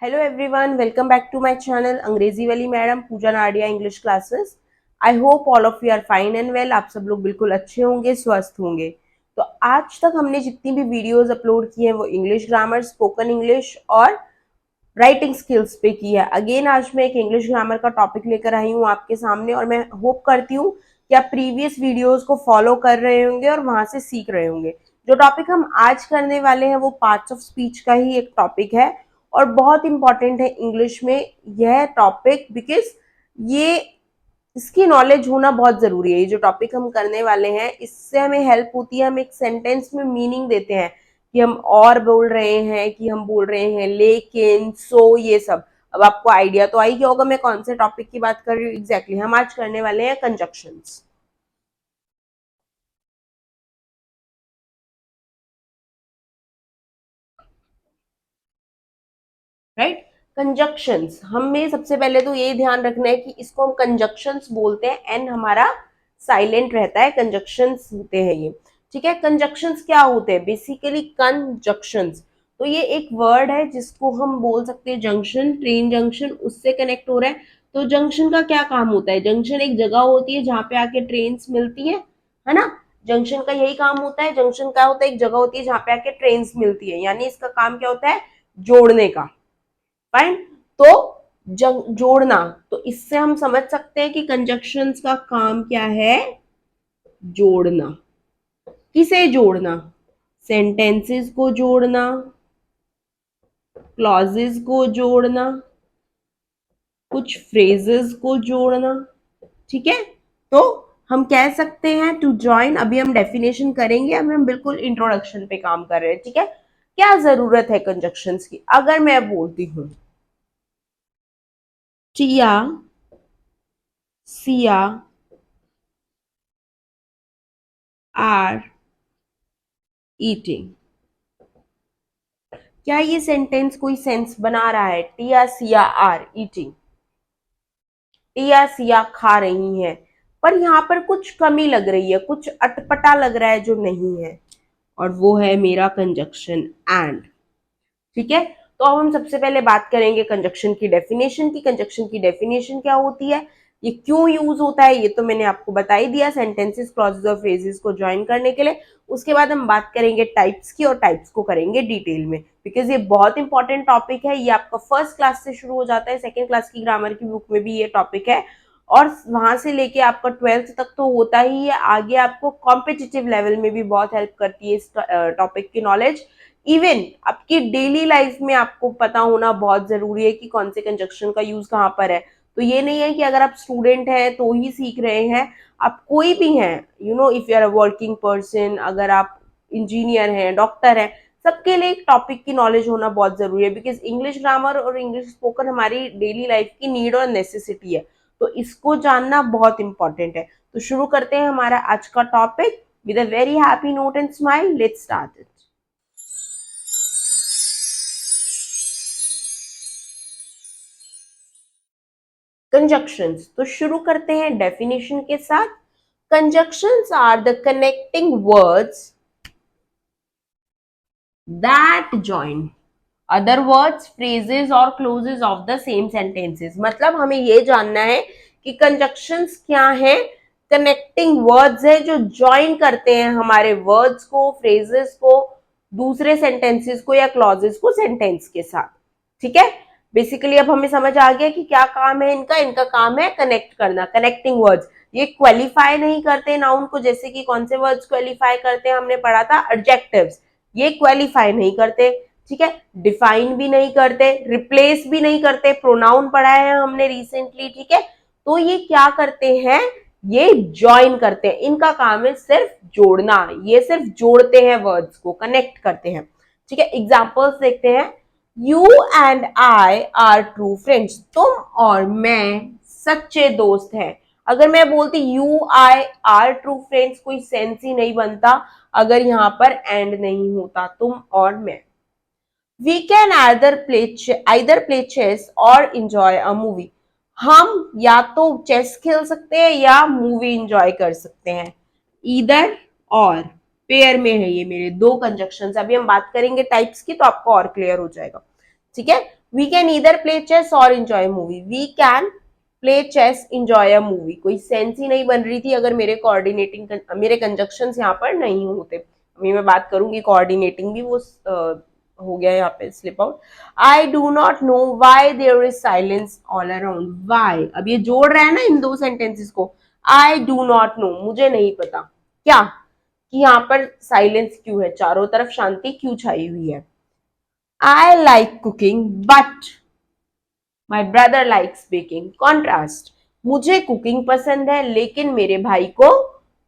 Hello everyone, welcome back to my channel अंग्रेजी वाली madam Pooja Nadia English classes. I hope all of you are fine and well. आप सब लोग बिल्कुल अच्छे होंगे, स्वस्थ होंगे। तो आज तक हमने जितनी भी वीडियोस अपलोड की हैं वो इंग्लिश ग्रामर, स्पोकन इंग्लिश और राइटिंग स्किल्स पे की है। अगेन आज मैं एक इंग्लिश ग्रामर का टॉपिक लेकर आई हूँ आपके सामने और मैं होप करती हूँ कि आप प्रीवियस वीडियोस को फॉलो कर रहे होंगे और वहां से सीख रहे होंगे। जो टॉपिक हम आज करने वाले हैं वो पार्ट्स ऑफ स्पीच का ही एक टॉपिक है और बहुत इंपॉर्टेंट है इंग्लिश में यह टॉपिक, बिकॉज ये इसकी नॉलेज होना बहुत जरूरी है। ये जो टॉपिक हम करने वाले हैं इससे हमें हेल्प होती है, हम एक सेंटेंस में मीनिंग देते हैं कि हम और बोल रहे हैं कि हम बोल रहे हैं लेकिन, सो, ये सब। अब आपको आइडिया तो आई गया होगा मैं कौन से टॉपिक की बात कर रही हूँ एग्जैक्टली। हम आज करने वाले हैं कंजक्शंस। राइट, कंजक्शंस हमें सबसे पहले तो ये ध्यान रखना है कि इसको हम कंजक्शंस बोलते हैं, एन हमारा साइलेंट रहता है, कंजक्शंस होते हैं ये। ठीक है, कंजक्शंस क्या होते हैं? बेसिकली कंजक्शंस तो ये एक वर्ड है जिसको हम बोल सकते हैं जंक्शन, ट्रेन जंक्शन उससे कनेक्ट हो रहा है। तो जंक्शन का क्या काम होता है? जंक्शन एक जगह होती है जहां पे आके ट्रेन मिलती है ना। जंक्शन का यही काम होता है। जंक्शन क्या होता है? एक जगह होती है जहां पे आके ट्रेन मिलती है, यानी इसका काम क्या होता है? जोड़ने का। फाइन। तो जोड़ना, तो इससे हम समझ सकते हैं कि कंजक्शंस का काम क्या है? जोड़ना। किसे जोड़ना? सेंटेंसेस को जोड़ना, क्लॉजेस को जोड़ना, कुछ फ्रेजेस को जोड़ना। ठीक है, तो हम कह सकते हैं टू ज्वाइन। अभी हम डेफिनेशन करेंगे, अभी हम बिल्कुल इंट्रोडक्शन पे काम कर रहे हैं। ठीक है, क्या जरूरत है कंजक्शंस की? अगर मैं बोलती हूं टिया सिया आर ईटिंग, क्या ये सेंटेंस कोई सेंस बना रहा है? टिया सिया आर ईटिंग, टिया सिया खा रही हैं, पर यहाँ पर कुछ कमी लग रही है, कुछ अटपटा लग रहा है जो नहीं है, और वो है मेरा कंजक्शन एंड। ठीक है, तो अब हम सबसे पहले बात करेंगे कंजक्शन की डेफिनेशन की। कंजक्शन की डेफिनेशन क्या होती है, ये क्यों यूज होता है, ये तो मैंने आपको बता ही दिया, सेंटेंसेस, क्लॉजेस और फ्रेजेस को ज्वाइन करने के लिए। उसके बाद हम बात करेंगे टाइप्स की, और टाइप्स को करेंगे डिटेल में, बिकॉज ये बहुत इंपॉर्टेंट टॉपिक है। ये आपका फर्स्ट क्लास से शुरू हो जाता है, सेकेंड क्लास की ग्रामर की बुक में भी ये टॉपिक है, और वहां से लेके आपका 12th तक तो होता ही है। आगे आपको कॉम्पिटिटिव लेवल में भी बहुत हेल्प करती है इस टॉपिक की नॉलेज। इवन आपकी डेली लाइफ में आपको पता होना बहुत जरूरी है कि कौन से कंजक्शन का यूज कहाँ पर है। तो ये नहीं है कि अगर आप स्टूडेंट हैं तो ही सीख रहे हैं, आप कोई भी हैं, you know, if you are a working person, अगर आप इंजीनियर हैं, डॉक्टर हैं, सबके लिए एक टॉपिक की नॉलेज होना बहुत जरूरी है, बिकॉज इंग्लिश ग्रामर और इंग्लिश स्पोकन हमारी डेली लाइफ की नीड और नेसेसिटी है। तो इसको जानना बहुत इंपॉर्टेंट है। तो शुरू करते हैं हमारा आज का topic with a very happy note and smile. Let's start it. Conjunctions, तो शुरू करते हैं डेफिनेशन के साथ। Conjunctions are the connecting words that join other words, phrases और clauses of the same sentences. मतलब हमें ये जानना है कि कंजक्शंस क्या है? कनेक्टिंग वर्ड्स है जो ज्वाइन करते हैं हमारे वर्ड्स को, फ्रेजेस को, दूसरे सेंटेंसेस को या क्लॉजेस को सेंटेंस के साथ। ठीक है, बेसिकली अब हमें समझ आ गया कि क्या काम है इनका। इनका काम है कनेक्ट करना, कनेक्टिंग वर्ड्स। ये क्वालिफाई नहीं करते नाउन को, जैसे कि कौन से वर्ड्स क्वालिफाई करते हैं हमने पढ़ा था, एडजेक्टिव्स। ये क्वालिफाई नहीं करते। ठीक है, डिफाइन भी नहीं करते, रिप्लेस भी नहीं करते, प्रोनाउन पढ़ा है हमने रिसेंटली। ठीक है, तो ये क्या करते हैं? ये ज्वाइन करते हैं। इनका काम है सिर्फ जोड़ना, ये सिर्फ जोड़ते हैं, वर्ड्स को कनेक्ट करते हैं। ठीक है, एग्जाम्पल्स देखते हैं। You and I R true friends, तुम और मैं सच्चे दोस्त हैं। अगर मैं बोलती you I R true friends, कोई सेंस ही नहीं बनता अगर यहां पर एंड नहीं होता, तुम और मैं। We can either play chess or enjoy a movie, हम या तो चेस खेल सकते हैं या मूवी इंजॉय कर सकते हैं। ईदर और पेयर में है ये मेरे दो कंजक्शंस। अभी हम बात करेंगे टाइप्स की तो आपको और क्लियर हो जाएगा। ठीक है, we can either play chess और enjoy movie, we can play chess enjoy a movie, कोई सेंस ही नहीं बन रही थी अगर मेरे कोऑर्डिनेटिंग मेरे कंजक्शंस यहाँ पर नहीं होते। अभी मैं बात करूंगी कोऑर्डिनेटिंग भी, वो हो गया यहाँ पे slip out. I do not know why there is silence all around, why, अब ये जोड़ रहा है ना इन दो सेंटेंसेस को, आई डू नॉट नो, मुझे नहीं पता क्या, कि यहाँ पर साइलेंस क्यों है, चारों तरफ शांति क्यों छाई हुई है। I like cooking but my brother likes baking, contrast, मुझे कुकिंग पसंद है लेकिन मेरे भाई को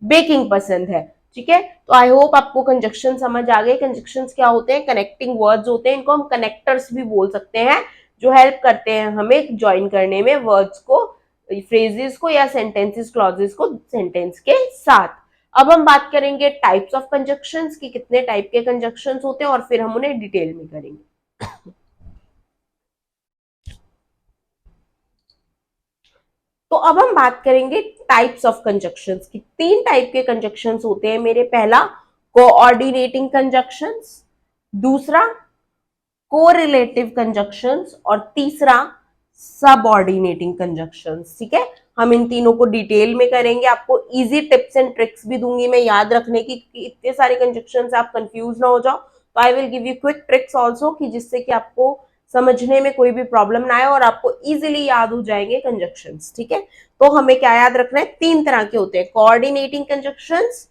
बेकिंग पसंद है। ठीक है, तो आई होप आपको कंजक्शन समझ आ गए। कंजक्शन क्या होते हैं, कनेक्टिंग वर्ड्स होते हैं, इनको हम कनेक्टर्स भी बोल सकते हैं, जो हेल्प करते हैं हमें ज्वाइन करने में वर्ड्स को, फ्रेजेस को या सेंटेंसेस क्लॉजेस को सेंटेंस के साथ। अब हम बात करेंगे टाइप्स ऑफ कंजक्शंस की, कितने टाइप के कंजक्शंस होते हैं और फिर हम उन्हें डिटेल में करेंगे। तो अब हम बात करेंगे टाइप्स ऑफ कंजक्शंस की। तीन टाइप के कंजक्शंस होते हैं मेरे, पहला कोऑर्डिनेटिंग कंजक्शंस, दूसरा कोरिलेटिव कंजक्शंस और तीसरा सबऑर्डिनेटिंग कंजक्शंस। ठीक है, हम इन तीनों को डिटेल में करेंगे, आपको इजी टिप्स एंड ट्रिक्स भी दूंगी मैं याद रखने की, कि इतने सारे कंजक्शंस आप कंफ्यूज ना हो जाओ। तो I will give you quick tricks also, कि जिससे कि आपको समझने में कोई भी प्रॉब्लम ना आए और आपको इजीली याद हो जाएंगे कंजक्शंस। ठीक है, तो हमें क्या याद रखना है, तीन तरह के होते हैं, coordinating conjunctions,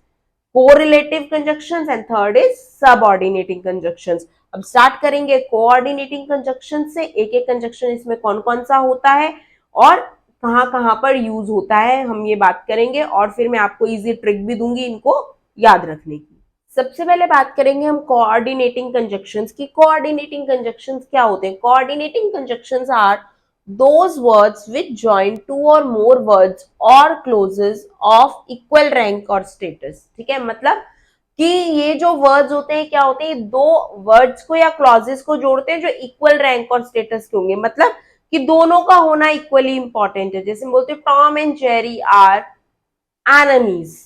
correlative conjunctions and third is subordinating conjunctions. अब स्टार्ट करेंगे कोऑर्डिनेटिंग कंजक्शन से, एक एक कंजक्शन इसमें कौन कौन सा होता है और कहां कहां पर यूज होता है हम ये बात करेंगे, और फिर मैं आपको इजी ट्रिक भी दूंगी इनको याद रखने की। सबसे पहले बात करेंगे हम कोऑर्डिनेटिंग कंजक्शंस की। कोऑर्डिनेटिंग कंजक्शंस क्या होते हैं, coordinating conjunctions are those words which join two or more words or clauses of equal rank or status। ठीक है, मतलब कि ये जो वर्ड्स होते हैं क्या होते हैं, दो वर्ड्स को या क्लॉजेस को जोड़ते हैं जो इक्वल रैंक और स्टेटस के होंगे, मतलब कि दोनों का होना इक्वली इंपॉर्टेंट है। जैसे बोलते हैं Tom and Jerry are enemies.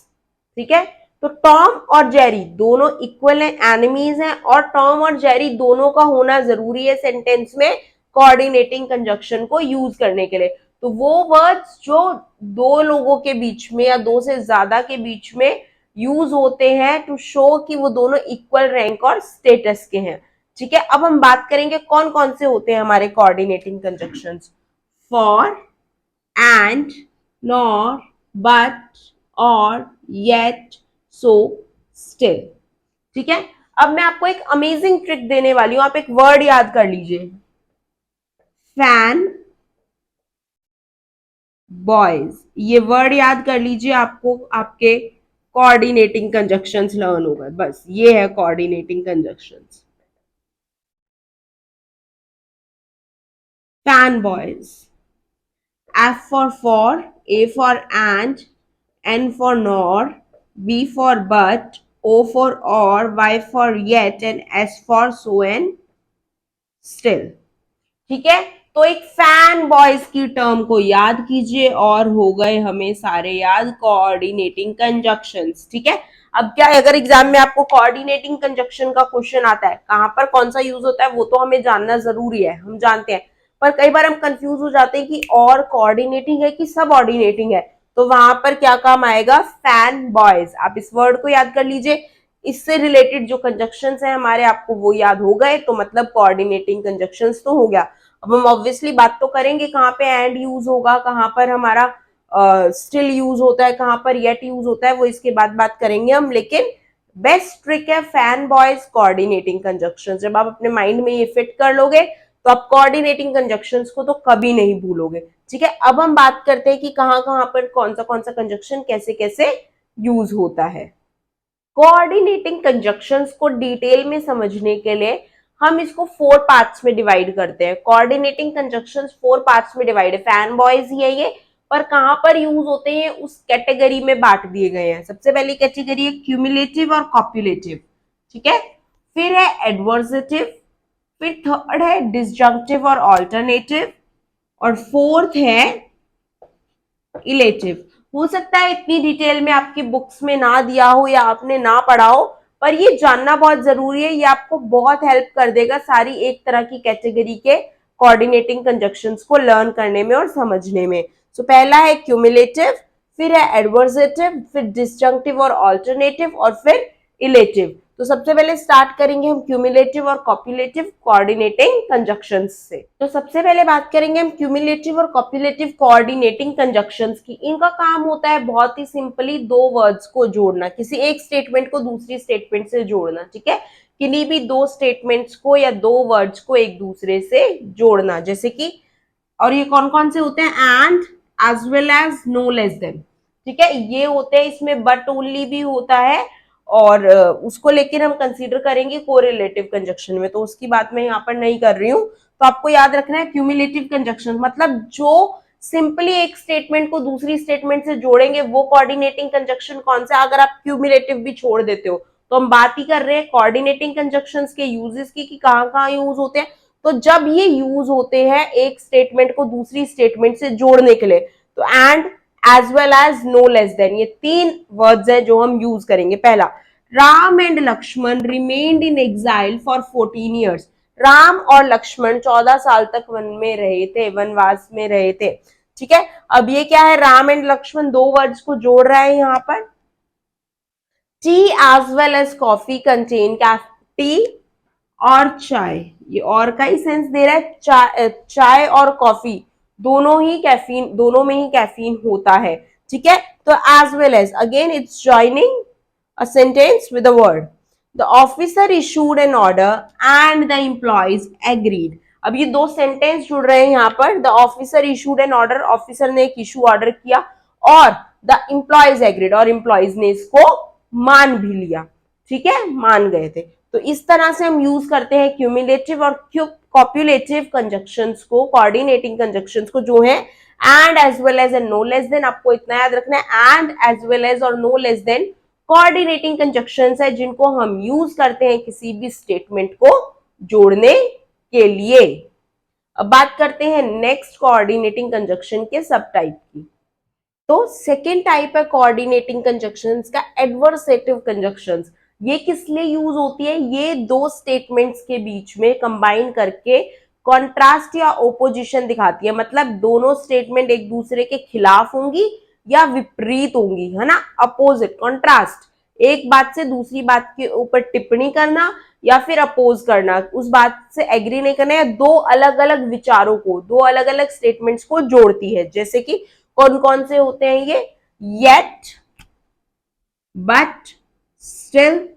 ठीक है, तो टॉम और जेरी दोनों इक्वल है, एनिमीज हैं, और टॉम और जेरी दोनों का होना जरूरी है सेंटेंस में कोऑर्डिनेटिंग कंजक्शन को यूज करने के लिए। तो वो वर्ड्स जो दो लोगों के बीच में या दो से ज्यादा के बीच में यूज होते हैं टू शो कि वो दोनों इक्वल रैंक और स्टेटस के हैं। ठीक है, अब हम बात करेंगे कौन कौन से होते हैं हमारे coordinating conjunctions. For, and, nor, but, और, येट, सो, स्टिल। ठीक है, अब मैं आपको एक अमेजिंग ट्रिक देने वाली हूं, आप एक वर्ड याद कर लीजिए, फैन बॉयज। ये वर्ड याद कर लीजिए, आपको आपके कोऑर्डिनेटिंग कंजक्शंस लर्न हो गए, बस ये है coordinating conjunctions. Fan boys, F for, A for and, N for nor, B for but, O for or, Y for yet and S for so and still। ठीक है, तो एक फैन बॉयज की टर्म को याद कीजिए और हो गए हमें सारे याद कोऑर्डिनेटिंग कंजक्शंस। ठीक है, अब क्या अगर एग्जाम में आपको कोऑर्डिनेटिंग कंजक्शन का क्वेश्चन आता है, कहां पर कौन सा यूज होता है वो तो हमें जानना जरूरी है, हम जानते हैं, पर कई बार हम कंफ्यूज हो जाते हैं कि और कोऑर्डिनेटिंग है कि सब ऑर्डिनेटिंग है, तो वहां पर क्या काम आएगा, फैन बॉयज। आप इस वर्ड को याद कर लीजिए, इससे रिलेटेड जो कंजक्शंस है हमारे आपको वो याद हो गए, तो मतलब कोऑर्डिनेटिंग कंजक्शंस तो हो गया। अब हम ऑब्वियसली बात तो करेंगे कहाँ पे एंड यूज होगा, कहाँ पर हमारा स्टिल यूज होता है, कहाँ पर येट यूज होता है, वो इसके बाद बात करेंगे हम। लेकिन बेस्ट ट्रिक है फैन बॉयज कोऑर्डिनेटिंग कंजक्शन। जब आप अपने माइंड में ये फिट कर लोगे तो आप कोऑर्डिनेटिंग कंजक्शंस को तो कभी नहीं भूलोगे। ठीक है, अब हम बात करते हैं कि कहाँ कहाँ पर कौन सा कंजक्शन कैसे कैसे यूज होता है। कोऑर्डिनेटिंग कंजक्शंस को डिटेल में समझने के लिए हम इसको 4 पार्ट्स में डिवाइड करते हैं। कोऑर्डिनेटिंग कंजक्शंस 4 पार्ट्स में डिवाइड है, फैन बॉयज ही है ये, पर कहां पर यूज होते हैं उस कैटेगरी में बांट दिए गए हैं। सबसे पहली कैटेगरी है क्यूमुलेटिव और कॉपुलेटिव। ठीक है, फिर है एडवर्सेटिव, फिर थर्ड है डिसजंक्टिव और ऑल्टरनेटिव, और फोर्थ है इलेटिव। हो सकता है इतनी डिटेल में आपकी बुक्स में ना दिया हो या आपने ना पढ़ा हो, पर ये जानना बहुत जरूरी है, ये आपको बहुत हेल्प कर देगा सारी एक तरह की कैटेगरी के कोऑर्डिनेटिंग कंजक्शंस को लर्न करने में और समझने में। सो पहला है क्यूमुलेटिव, फिर है एडवर्सेटिव, फिर डिसजंक्टिव और ऑल्टरनेटिव, और फिर इलेटिव। तो सबसे पहले स्टार्ट करेंगे हम क्यूमुलेटिव और कॉपुलेटिव कोऑर्डिनेटिंग कंजक्शंस से। तो सबसे पहले बात करेंगे हम क्यूमुलेटिव और कॉपुलेटिव कोऑर्डिनेटिंग कंजक्शंस की। इनका काम होता है बहुत ही सिंपली दो वर्ड्स को जोड़ना, किसी एक स्टेटमेंट को दूसरी स्टेटमेंट से जोड़ना, ठीक है, किन्हीं भी दो स्टेटमेंट्स को या दो वर्ड्स को एक दूसरे से जोड़ना, जैसे कि, और ये कौन कौन से होते हैं, and, as well as, no less than, ठीक है, ये होते हैं। इसमें बट ओनली भी होता है, और उसको लेकर हम कंसीडर करेंगे कोरिलेटिव कंजक्शन में, तो उसकी बात मैं यहाँ पर नहीं कर रही हूँ। तो आपको याद रखना है क्यूमुलेटिव कंजक्शन मतलब जो सिंपली एक स्टेटमेंट को दूसरी स्टेटमेंट से जोड़ेंगे वो कोऑर्डिनेटिंग कंजक्शन कौन सा। अगर आप क्यूमुलेटिव भी छोड़ देते हो तो हम बात ही कर रहे हैं कोऑर्डिनेटिंग कंजक्शंस के यूजेस की, कि कहाँ कहाँ यूज होते हैं। तो जब ये यूज होते हैं एक स्टेटमेंट को दूसरी स्टेटमेंट से जोड़ने के लिए, तो and, as well as, no less than, ये तीन वर्ड्स है जो हम यूज करेंगे। पहला, Ram and Lakshman remained in exile for 14 years. Ram और लक्ष्मण 14 साल तक वन में रहे थे, वनवास में रहे थे, ठीक है। अब ये क्या है, राम एंड लक्ष्मण दो वर्ड्स को जोड़ रहा है यहाँ पर। Tea as well as coffee contain, tea और चाय, ये और का ही सेंस दे रहा है। चाय और कॉफी दोनों ही कैफीन, दोनों में ही कैफीन होता है, ठीक है। तो as well as, again it's joining a sentence with a word. The officer issued an order and the employees agreed. अब ये दो सेंटेंस जुड़ रहे हैं यहाँ पर। The officer issued an order, officer ने एक इशू ऑर्डर किया, और द एम्प्लॉइज एग्रीड, और एम्प्लॉइज ने इसको मान भी लिया, ठीक है, मान गए थे। तो इस तरह से हम यूज करते हैं क्यूमुलेटिव और कॉपुलेटिव कंजक्शंस को, कोऑर्डिनेटिंग कंजक्शंस को, जो है and, as well as and no less than. आपको इतना याद रखना है, एंड, एज वेल एज और no less than coordinating conjunctions है जिनको हम यूज करते हैं किसी भी स्टेटमेंट को जोड़ने के लिए। अब बात करते हैं नेक्स्ट कोऑर्डिनेटिंग कंजक्शन के सब टाइप की। तो सेकेंड टाइप है कोऑर्डिनेटिंग कंजक्शंस का एडवर्सेटिव कंजक्शंस। ये किस लिए यूज होती है, ये दो स्टेटमेंट्स के बीच में कंबाइन करके कॉन्ट्रास्ट या ओपोजिशन दिखाती है। मतलब दोनों स्टेटमेंट एक दूसरे के खिलाफ होंगी या विपरीत होंगी, है ना, अपोजिट, कॉन्ट्रास्ट, एक बात से दूसरी बात के ऊपर टिप्पणी करना या फिर अपोज करना, उस बात से एग्री नहीं करना, या दो अलग अलग विचारों को, दो अलग अलग स्टेटमेंट्स को जोड़ती है। जैसे कि कौन कौन से होते हैं ये, yet, but, still,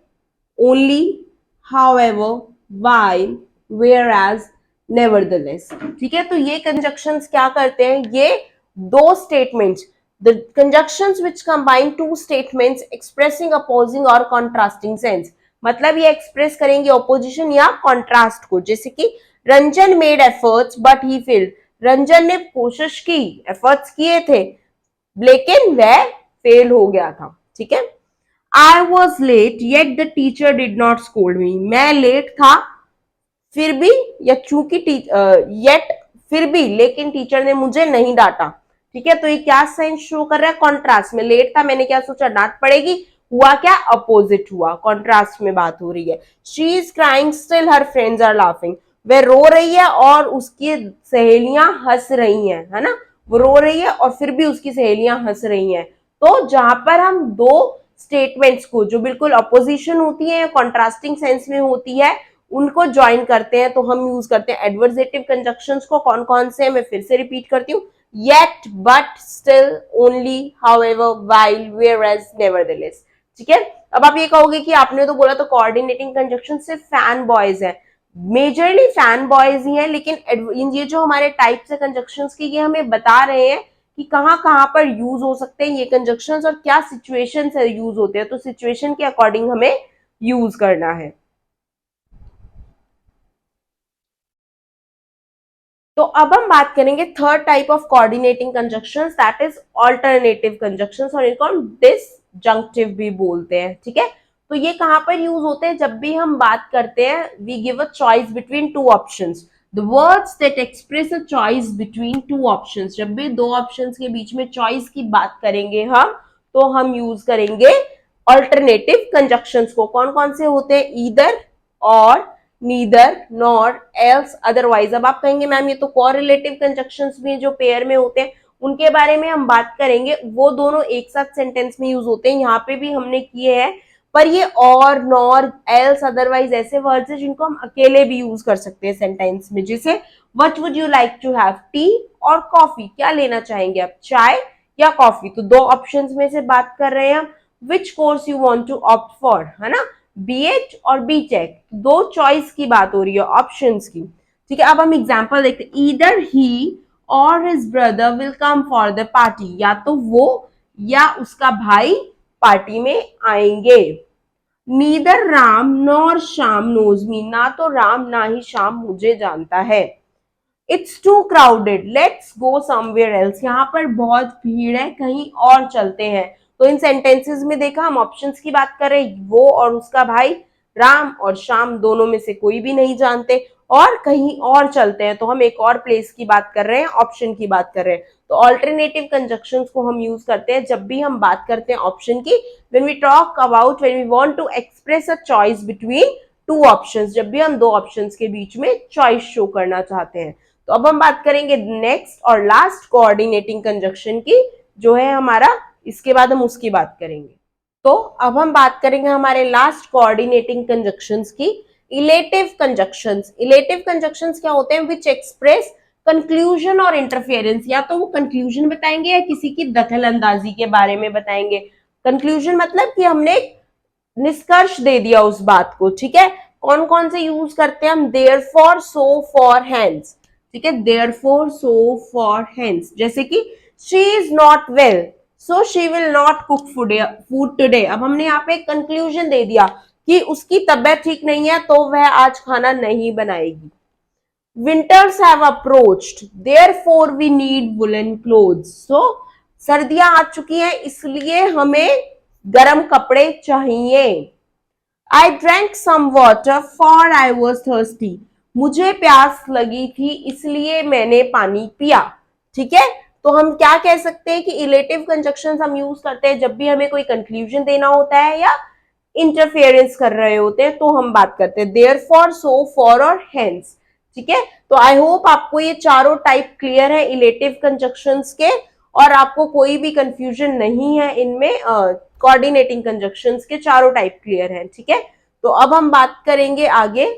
only, however, while, whereas, nevertheless, ठीक है। तो ये कंजक्शंस क्या करते हैं, ये दो statements, the conjunctions which combine two statements expressing opposing और कॉन्ट्रास्टिंग सेंस, मतलब ये एक्सप्रेस करेंगे ऑपोजिशन या कॉन्ट्रास्ट को। जैसे कि Ranjan made efforts but he failed, Ranjan ने कोशिश की, एफर्ट्स किए थे, लेकिन वह फेल हो गया था, ठीक है। I was late yet the teacher did not scold me, मैं लेट था फिर भी, या चूंकि येट, फिर भी, लेकिन टीचर ने मुझे नहीं डांटा, ठीक है। तो ये क्या साइन शो कर रहा है, कॉन्ट्रास्ट में। लेट था, मैंने क्या सोचा, डांट पड़ेगी, हुआ क्या, अपोजिट हुआ, कॉन्ट्रास्ट में बात हो रही है। She is crying still her friends are laughing, वह रो रही है और उसकी सहेलियां हंस रही हैं, है ना, वो रो रही है और फिर भी उसकी सहेलियां हंस रही हैं। तो जहां पर हम दो स्टेटमेंट्स को जो बिल्कुल अपोजिशन होती है, कॉन्ट्रास्टिंग सेंस में होती है, उनको ज्वाइन करते हैं तो हम यूज करते हैं एडवर्सेटिव कंजक्शंस को। कौन कौन से, मैं फिर से रिपीट करती हूँ, yet, but, still, only, however, while, whereas, nevertheless, ठीक है। अब आप ये कहोगे कि आपने तो बोला तो कोऑर्डिनेटिंग कंजक्शन सिर्फ फैन बॉयज है, मेजरली फैन बॉयज ही है, लेकिन ये जो हमारे टाइप्स है कंजक्शंस की, ये हमें बता रहे हैं कि कहाँ कहाँ पर यूज हो सकते हैं ये कंजक्शंस और क्या सिचुएशन से यूज होते हैं। तो सिचुएशन के अकॉर्डिंग हमें यूज करना है। तो अब हम बात करेंगे third type of coordinating conjunctions, that is alternative conjunctions, और इनको हम डिसजंक्टिव भी बोलते हैं, ठीक है। तो ये कहां पर यूज होते हैं, जब भी हम बात करते हैं, we give a choice between two options, the words that express a choice between two options, जब भी दो ऑप्शंस के बीच में चॉइस की बात करेंगे हम, तो हम यूज करेंगे ऑल्टरनेटिव कंजक्शंस को। कौन कौन से होते हैं, ईदर, और, नीदर, नॉर, एल्स, अदरवाइज। अब आप कहेंगे मैम ये तो कोरिलेटिव कंजक्शंस भी जो पेयर में होते हैं उनके बारे में हम बात करेंगे, वो दोनों एक साथ सेंटेंस में यूज होते हैं, यहाँ पे भी हमने किए हैं। पर ये और, नॉर, एल्स, अदरवाइज ऐसे वर्ड्स हैं जिनको हम अकेले भी यूज कर सकते हैं सेंटेंस में। जैसे what would you like to have, tea or coffee, क्या लेना चाहेंगे आप, चाय या कॉफी। तो दो ऑप्शंस में से बात कर रहे हैं हम। Which course you want to opt for, है ना, बीएच और बीटेक, दो चॉइस की बात हो रही है, ऑप्शंस की। ठीक है, अब हम एग्जांपल देखते हैं। Either he or his brother will come for the party, या तो वो या उसका भाई पार्टी में आएंगे। Neither Ram nor Shyam knows me, ना तो राम ना ही श्याम मुझे जानता है। It's too crowded, let's go somewhere else, यहाँ पर बहुत भीड़ है, कहीं और चलते हैं। तो इन सेंटेंसेस में देखा हम ऑप्शंस की बात कर रहे हैं, वो और उसका भाई, राम और श्याम दोनों में से कोई भी नहीं जानते, और कहीं और चलते हैं, तो हम एक और प्लेस की बात कर रहे हैं, ऑप्शन की बात कर रहे हैं। तो ऑल्टरनेटिव कंजक्शंस को हम यूज करते हैं जब भी हम बात करते हैं ऑप्शन की, when we talk about, when we want to express a choice between two options, जब भी हम दो ऑप्शंस के बीच में चॉइस शो करना चाहते हैं। तो अब हम बात करेंगे नेक्स्ट और लास्ट कोऑर्डिनेटिंग कंजक्शन की, जो है हमारा, इसके बाद हम उसकी बात करेंगे। तो अब हम बात करेंगे हमारे लास्ट कोऑर्डिनेटिंग कंजक्शंस की, इलेटिव कंजक्शंस। इलेटिव कंजक्शंस क्या होते हैं, विच एक्सप्रेस कंक्लूजन और इंटरफेरेंस, या तो वो कंक्लूजन बताएंगे या किसी की दखल अंदाजी के बारे में बताएंगे। कंक्लूजन मतलब कि हमने निष्कर्ष दे दिया उस बात को, ठीक है। कौन कौन से यूज करते हैं हम, therefore, so for, hence, ठीक है, therefore, so for, hence. जैसे कि she is not well, so she will not cook food today. अब हमने यहाँ पे एक कंक्लूजन दे दिया कि उसकी तबीयत ठीक नहीं है तो वह आज खाना नहीं बनाएगी। Winters have approached, therefore we need woollen clothes, so सर्दियां आ चुकी हैं इसलिए हमें गर्म कपड़े चाहिए। I drank some water for I was thirsty, मुझे प्यास लगी थी इसलिए मैंने पानी पिया। ठीक है, तो हम क्या कह सकते हैं कि इलेटिव कंजक्शंस हम यूज करते हैं जब भी हमें कोई कंक्लूजन देना होता है या इंटरफेरेंस कर रहे होते हैं, तो हम बात करते हैं देयर फॉर, सो फॉर और हेंस। ठीक है, तो आई होप आपको ये चारों टाइप क्लियर है इलेटिव कंजक्शंस के, और आपको कोई भी कंफ्यूजन नहीं है इनमें। कोऑर्डिनेटिंग कंजक्शंस के चारों टाइप क्लियर हैं, ठीक है। तो अब हम बात करेंगे आगे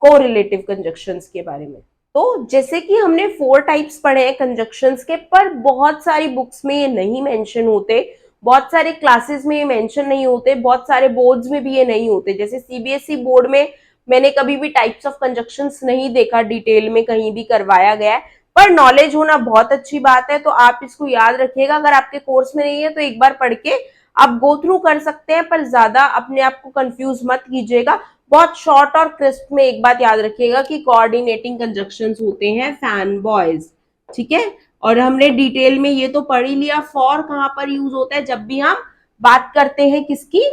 कोरिलेटिव कंजक्शंस के बारे में। तो जैसे कि हमने 4 टाइप्स पढ़े हैं कंजक्शंस के, पर बहुत सारी बुक्स में ये नहीं मेंशन होते, बहुत सारे क्लासेस में ये मेंशन नहीं होते, बहुत सारे बोर्ड्स में भी ये नहीं होते। जैसे सीबीएसई बोर्ड में मैंने कभी भी टाइप्स ऑफ कंजक्शंस नहीं देखा डिटेल में कहीं भी करवाया गया है, पर नॉलेज होना बहुत अच्छी बात है, तो आप इसको याद रखिएगा। अगर आपके कोर्स में नहीं है तो एक बार पढ़ के आप गो थ्रू कर सकते हैं, पर ज्यादा अपने आप को कंफ्यूज मत कीजिएगा। बहुत शॉर्ट और क्रिस्प में एक बात याद रखिएगा कि कोऑर्डिनेटिंग कंजक्शंस होते हैं फैन बॉयज, ठीक है। और हमने डिटेल में ये तो पढ़ ही लिया, फॉर कहां पर यूज होता है, जब भी हम बात करते हैं किसकी,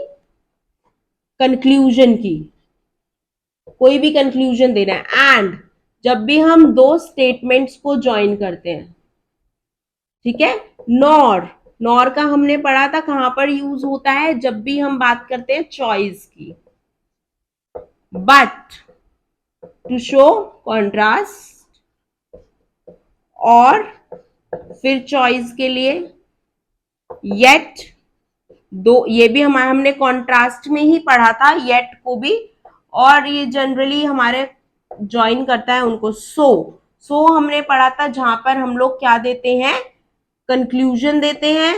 कंक्लूजन की, कोई भी कंक्लूजन देना है, एंड जब भी हम दो स्टेटमेंट्स को ज्वाइन करते हैं, ठीक है। नॉर, नॉर का हमने पढ़ा था कहां पर यूज होता है, जब भी हम बात करते हैं चॉइस की। बट टू शो कॉन्ट्रास्ट, और फिर चॉइस के लिए येट, दो, ये भी हमने कॉन्ट्रास्ट में ही पढ़ा था येट को भी, और ये जनरली हमारे ज्वाइन करता है उनको। सो हमने पढ़ा था जहां पर हम लोग क्या देते हैं, कंक्लूजन देते हैं,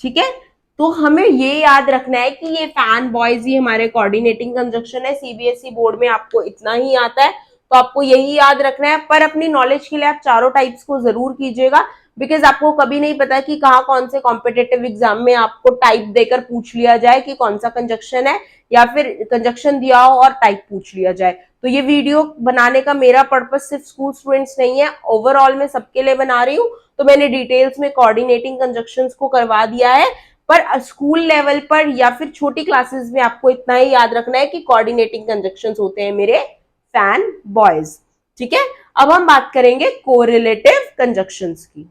ठीक है। तो हमें ये याद रखना है कि ये फैन बॉयज ही हमारे कोऑर्डिनेटिंग कंजक्शन है। सीबीएसई बोर्ड में आपको इतना ही आता है, तो आपको यही याद रखना है, पर अपनी नॉलेज के लिए आप चारों टाइप्स को जरूर कीजिएगा, बिकॉज आपको कभी नहीं पता कि कहाँ कौन से कॉम्पिटेटिव एग्जाम में आपको टाइप देकर पूछ लिया जाए कि कौन सा कंजक्शन है, या फिर कंजक्शन दिया हो और टाइप पूछ लिया जाए। तो ये वीडियो बनाने का मेरा पर्पस सिर्फ स्कूल स्टूडेंट्स नहीं है, ओवरऑल मैं सबके लिए बना रही हूँ। तो मैंने डिटेल्स में कोऑर्डिनेटिंग कंजक्शंस को करवा दिया है, पर स्कूल लेवल पर या फिर छोटी क्लासेस में आपको इतना ही याद रखना है कि कोऑर्डिनेटिंग कंजक्शंस होते हैं मेरे फैन बॉयज, ठीक है। अब हम बात करेंगे कोरिलेटिव कंजक्शंस की।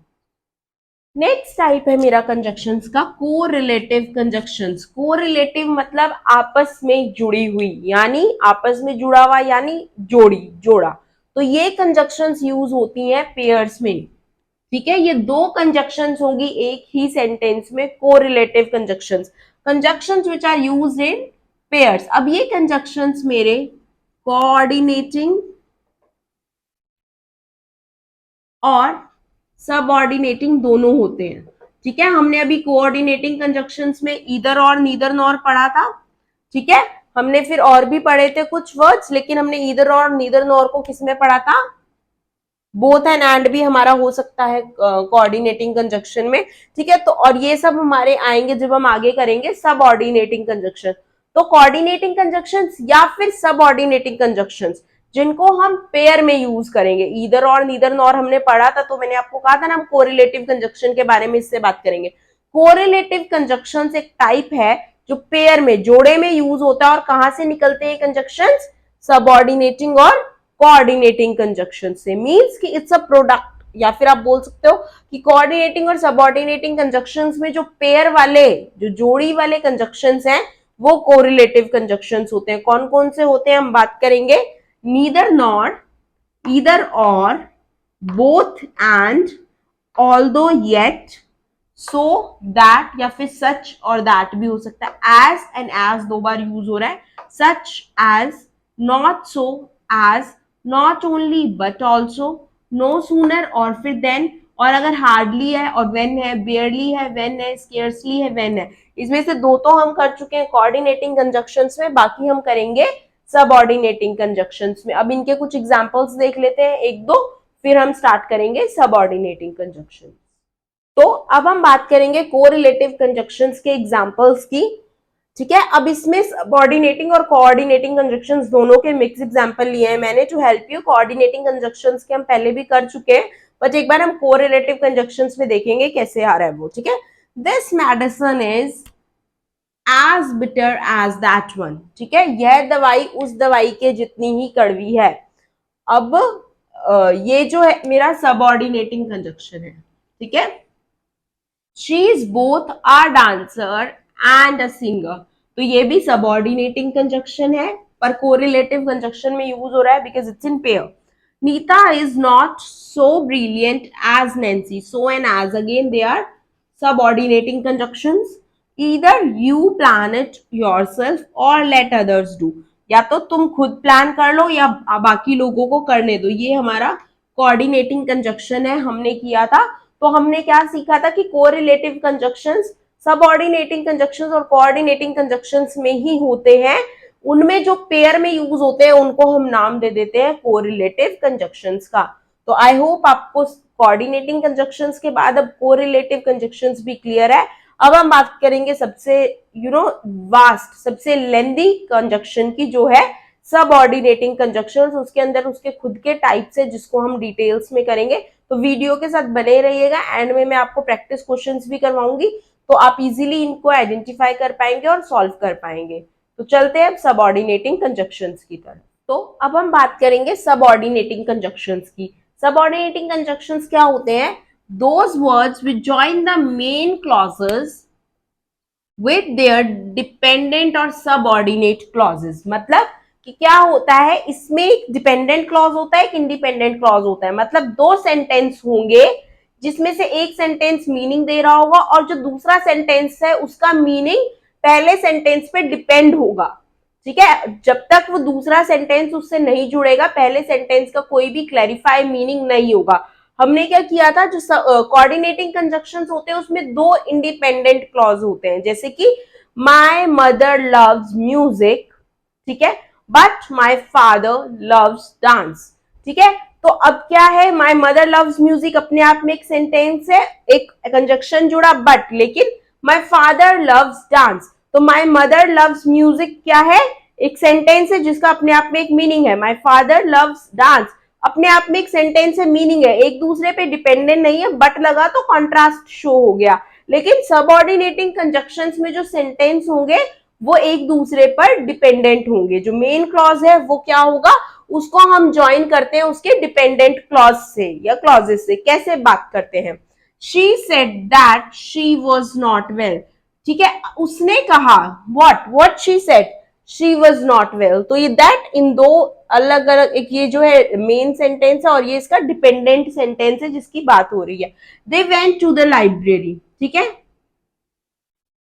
नेक्स्ट टाइप है मेरा कंजक्शंस का कोरिलेटिव कंजक्शंस। कोरिलेटिव मतलब आपस में जुड़ी हुई, यानी आपस में जुड़ा हुआ, यानी जोड़ा। तो ये कंजक्शंस यूज होती हैं पेयर्स में। ठीक है, ये दो कंजक्शंस होंगी एक ही सेंटेंस में, correlative conjunctions. Conjunctions which are used in pairs. अब ये कंजक्शंस मेरे कोऑर्डिनेटिंग और सबऑर्डिनेटिंग दोनों होते हैं। ठीक है, हमने अभी कोऑर्डिनेटिंग कंजक्शंस में ईदर और नीदर नॉर पढ़ा था। ठीक है, हमने फिर और भी पढ़े थे कुछ वर्ड्स, लेकिन हमने ईदर और नीदर नॉर को किसमें पढ़ा था? बोथ एंड भी हमारा हो सकता है कोऑर्डिनेटिंग कंजक्शन में। ठीक है, तो और ये सब हमारे आएंगे जब हम आगे करेंगे सब ऑर्डिनेटिंग कंजक्शन। तो कोऑर्डिनेटिंग कंजक्शंस या फिर सब ऑर्डिनेटिंग कंजक्शंस जिनको हम पेयर में यूज करेंगे, ईदर और नीदर नॉर हमने पढ़ा था, तो मैंने आपको कहा था ना हम कोरिलेटिव कंजक्शन के बारे में इससे बात करेंगे। कोरिलेटिव कंजक्शंस एक टाइप है जो पेयर में, जोड़े में यूज होता है। और कहां से निकलते हैं कंजक्शंस? सबऑर्डिनेटिंग और कोऑर्डिनेटिंग कंजक्शन से। मींस कि इट्स अ प्रोडक्ट, या फिर आप बोल सकते हो कि कोऑर्डिनेटिंग और सबऑर्डिनेटिंग कंजक्शंस में जो पेयर वाले, जो जोड़ी वाले कंजक्शंस हैं वो कोरिलेटिव कंजक्शंस होते हैं। कौन कौन से होते हैं हम बात करेंगे? नीदर नॉर, ईदर और, both and, although yet, so that, या फिर सच और दैट भी हो सकता है। एज एंड एज दो बार यूज हो रहा है। Such as, not so as, not only but also, no sooner और फिर देन, और अगर हार्डली है और वेन है, बेयरली है वेन है, स्केर्सली है वेन है। इसमें से दो तो हम कर चुके हैं कोऑर्डिनेटिंग कंजक्शंस में, बाकी हम करेंगे सबऑर्डिनेटिंग कंजक्शंस में। अब इनके कुछ एग्जांपल्स देख लेते हैं एक दो, फिर हम स्टार्ट करेंगे सबऑर्डिनेटिंग कंजक्शन। तो अब हम बात करेंगे कोरिलेटिव कंजक्शंस के एग्जांपल्स की। ठीक है, अब इसमें सबऑर्डिनेटिंग और कोऑर्डिनेटिंग कंजक्शंस दोनों के मिक्स एग्जांपल लिए हैं मैंने to help you. Coordinating conjunctions के हम पहले भी कर चुके हैं, बट एक बार हम कोरिलेटिव कंजक्शंस में देखेंगे कैसे आ रहा है वो। ठीक है, this medicine is as bitter as that one. ठीक है, यह दवाई उस दवाई के जितनी ही कड़वी है। अब ये जो है मेरा सबऑर्डिनेटिंग कंजक्शन है। ठीक है, she is both a dancer and a singer. तो ये भी सबऑर्डिनेटिंग कंजक्शन है, पर कोरिलेटिव कंजक्शन में यूज हो रहा है because it's in pair. Neeta is not so brilliant as Nancy. So and as again they are subordinating conjunctions. Either you plan it yourself or let others do. या तो तुम खुद प्लान कर लो या बाकी लोगों को करने दो। ये हमारा कोऑर्डिनेटिंग कंजक्शन है, हमने किया था। तो हमने क्या सीखा था कि कोरिलेटिव कंजक्शंस सबऑर्डिनेटिंग कंजक्शंस और कोऑर्डिनेटिंग कंजक्शंस में ही होते हैं। उनमें जो पेयर में यूज होते हैं उनको हम नाम दे देते हैं कोरिलेटिव कंजक्शंस का। तो आई होप आपको कोऑर्डिनेटिंग कंजक्शंस के बाद अब कोरिलेटिव कंजक्शंस भी क्लियर है। अब हम बात करेंगे सबसे वास्ट, सबसे लेंदी कंजक्शन की, जो है सबऑर्डिनेटिंग कंजक्शंस। उसके अंदर उसके खुद के टाइप्स है जिसको हम डिटेल्स में करेंगे। तो वीडियो के साथ बने रहिएगा, एंड में मैं आपको प्रैक्टिस क्वेश्चंस भी करवाऊंगी, तो आप इजीली इनको आइडेंटिफाई कर पाएंगे और सॉल्व कर पाएंगे। तो चलते हैं अब सबऑर्डिनेटिंग कंजक्शंस की तरफ। तो अब हम बात करेंगे सबऑर्डिनेटिंग कंजक्शंस की। सबऑर्डिनेटिंग कंजक्शंस क्या होते हैं? Those words which join the main clauses with their dependent और सबऑर्डिनेट क्लॉजेस। मतलब कि क्या होता है, इसमें एक डिपेंडेंट क्लॉज होता है, एक इंडिपेंडेंट क्लॉज होता है। मतलब दो सेंटेंस होंगे जिसमें से एक सेंटेंस मीनिंग दे रहा होगा और जो दूसरा सेंटेंस है उसका मीनिंग पहले सेंटेंस पे डिपेंड होगा। ठीक है, जब तक वो दूसरा सेंटेंस उससे नहीं जुड़ेगा पहले सेंटेंस का कोई भी क्लैरिफाई मीनिंग नहीं होगा। हमने क्या किया था, जो कोऑर्डिनेटिंग कंजक्शंस होते हैं उसमें दो इंडिपेंडेंट क्लॉज होते हैं, जैसे कि माय मदर लव्स म्यूजिक, ठीक है, but my father loves dance. ठीक है, तो अब क्या है, माय मदर लव्स म्यूजिक अपने आप में एक सेंटेंस है, एक कंजक्शन जुड़ा बट, लेकिन माय फादर लव्स डांस, तो माय मदर लव्स म्यूजिक क्या है, एक सेंटेंस है जिसका अपने आप में एक मीनिंग है। माय फादर लव्स डांस अपने आप में एक सेंटेंस है, मीनिंग है, एक दूसरे पे डिपेंडेंट नहीं है, बट लगा तो कॉन्ट्रास्ट शो हो गया। लेकिन सबऑर्डिनेटिंग कंजक्शंस में जो सेंटेंस होंगे वो एक दूसरे पर डिपेंडेंट होंगे। जो मेन क्लॉज है वो क्या होगा, उसको हम ज्वाइन करते हैं उसके डिपेंडेंट क्लॉज से या क्लॉजेस से। कैसे बात करते हैं, she said that she was not well. ठीक है, उसने कहा, what she said, she was not well. तो ये दैट इन दो अलग अलग, एक ये जो है मेन सेंटेंस है और ये इसका डिपेंडेंट सेंटेंस है जिसकी बात हो रही है। They went to the library, ठीक है,